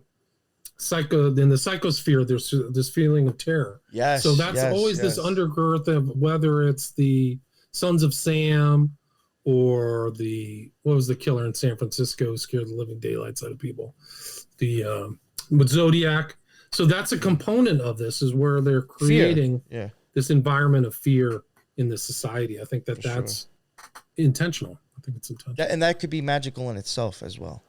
psycho in the psychosphere. There's this feeling of terror. Yes. So that's always this undergirth of whether it's the Sons of Sam or what was the killer in San Francisco who scared the living daylights out of people? With Zodiac. So that's a component of this, is where they're creating this environment of fear in the society. I think that's intentional. I think it's intentional. And that could be magical in itself as well.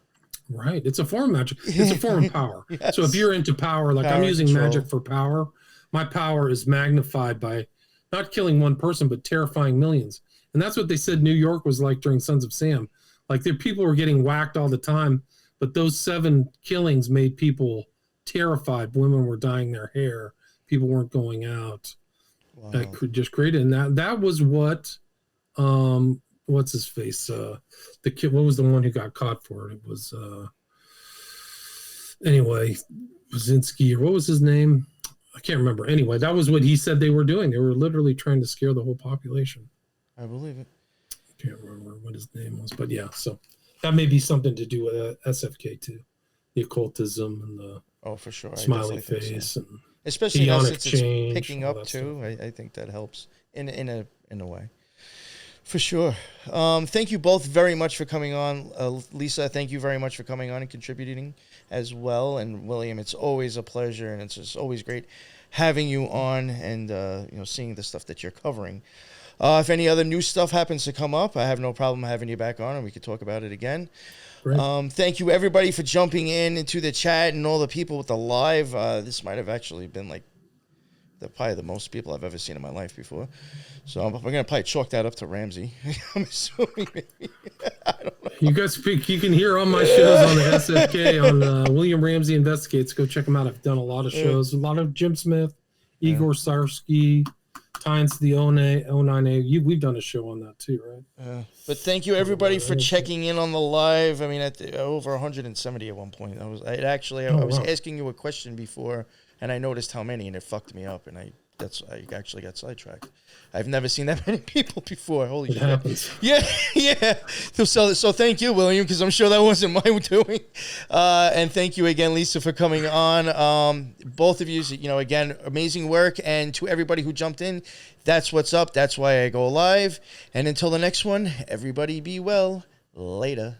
Right. It's a form of magic. It's a form of power. Yes. So if you're into power, like I'm using magic for power, my power is magnified by not killing one person, but terrifying millions. And that's what they said New York was like during Sons of Sam. Like people were getting whacked all the time, but those 7 killings made people terrified. Women were dyeing their hair. People weren't going out. Wow. That could just create it. And that was what, what's his face? The kid, what was the one who got caught for it? It was, anyway, Wazinski, or what was his name? I can't remember. Anyway, that was what he said they were doing. They were literally trying to scare the whole population. I believe it. I can't remember what his name was, but yeah, so that may be something to do with SFK too. The occultism and the for sure. Smiley face, and especially now since it's picking up too. I think that helps in a way. For sure. Thank you both very much for coming on. Lisa, thank you very much for coming on and contributing as well. And William, it's always a pleasure, and it's just always great having you on and seeing the stuff that you're covering. If any other new stuff happens to come up, I have no problem having you back on, and we could talk about it again. Thank you, everybody, for jumping into the chat and all the people with the live. This might have actually been like probably the most people I've ever seen in my life before. So we're going to probably chalk that up to Ramsey. I'm assuming maybe. I don't know. You guys you can hear all my shows on the SFK on William Ramsey Investigates. Go check them out. I've done a lot of shows. A lot of Jim Smith, Igor Sarsky, Tynes the 09A. We've done a show on that too, right? But thank you, everybody, for checking in on the live. I mean, at over 170 at one point. I was asking you a question before and I noticed how many, and it fucked me up, and I actually got sidetracked. I've never seen that many people before. Holy shit. Happens. Yeah, yeah. So thank you, William, because I'm sure that wasn't my doing. And thank you again, Lisa, for coming on. Both of you, again, amazing work. And to everybody who jumped in, that's what's up. That's why I go live. And until the next one, everybody be well. Later.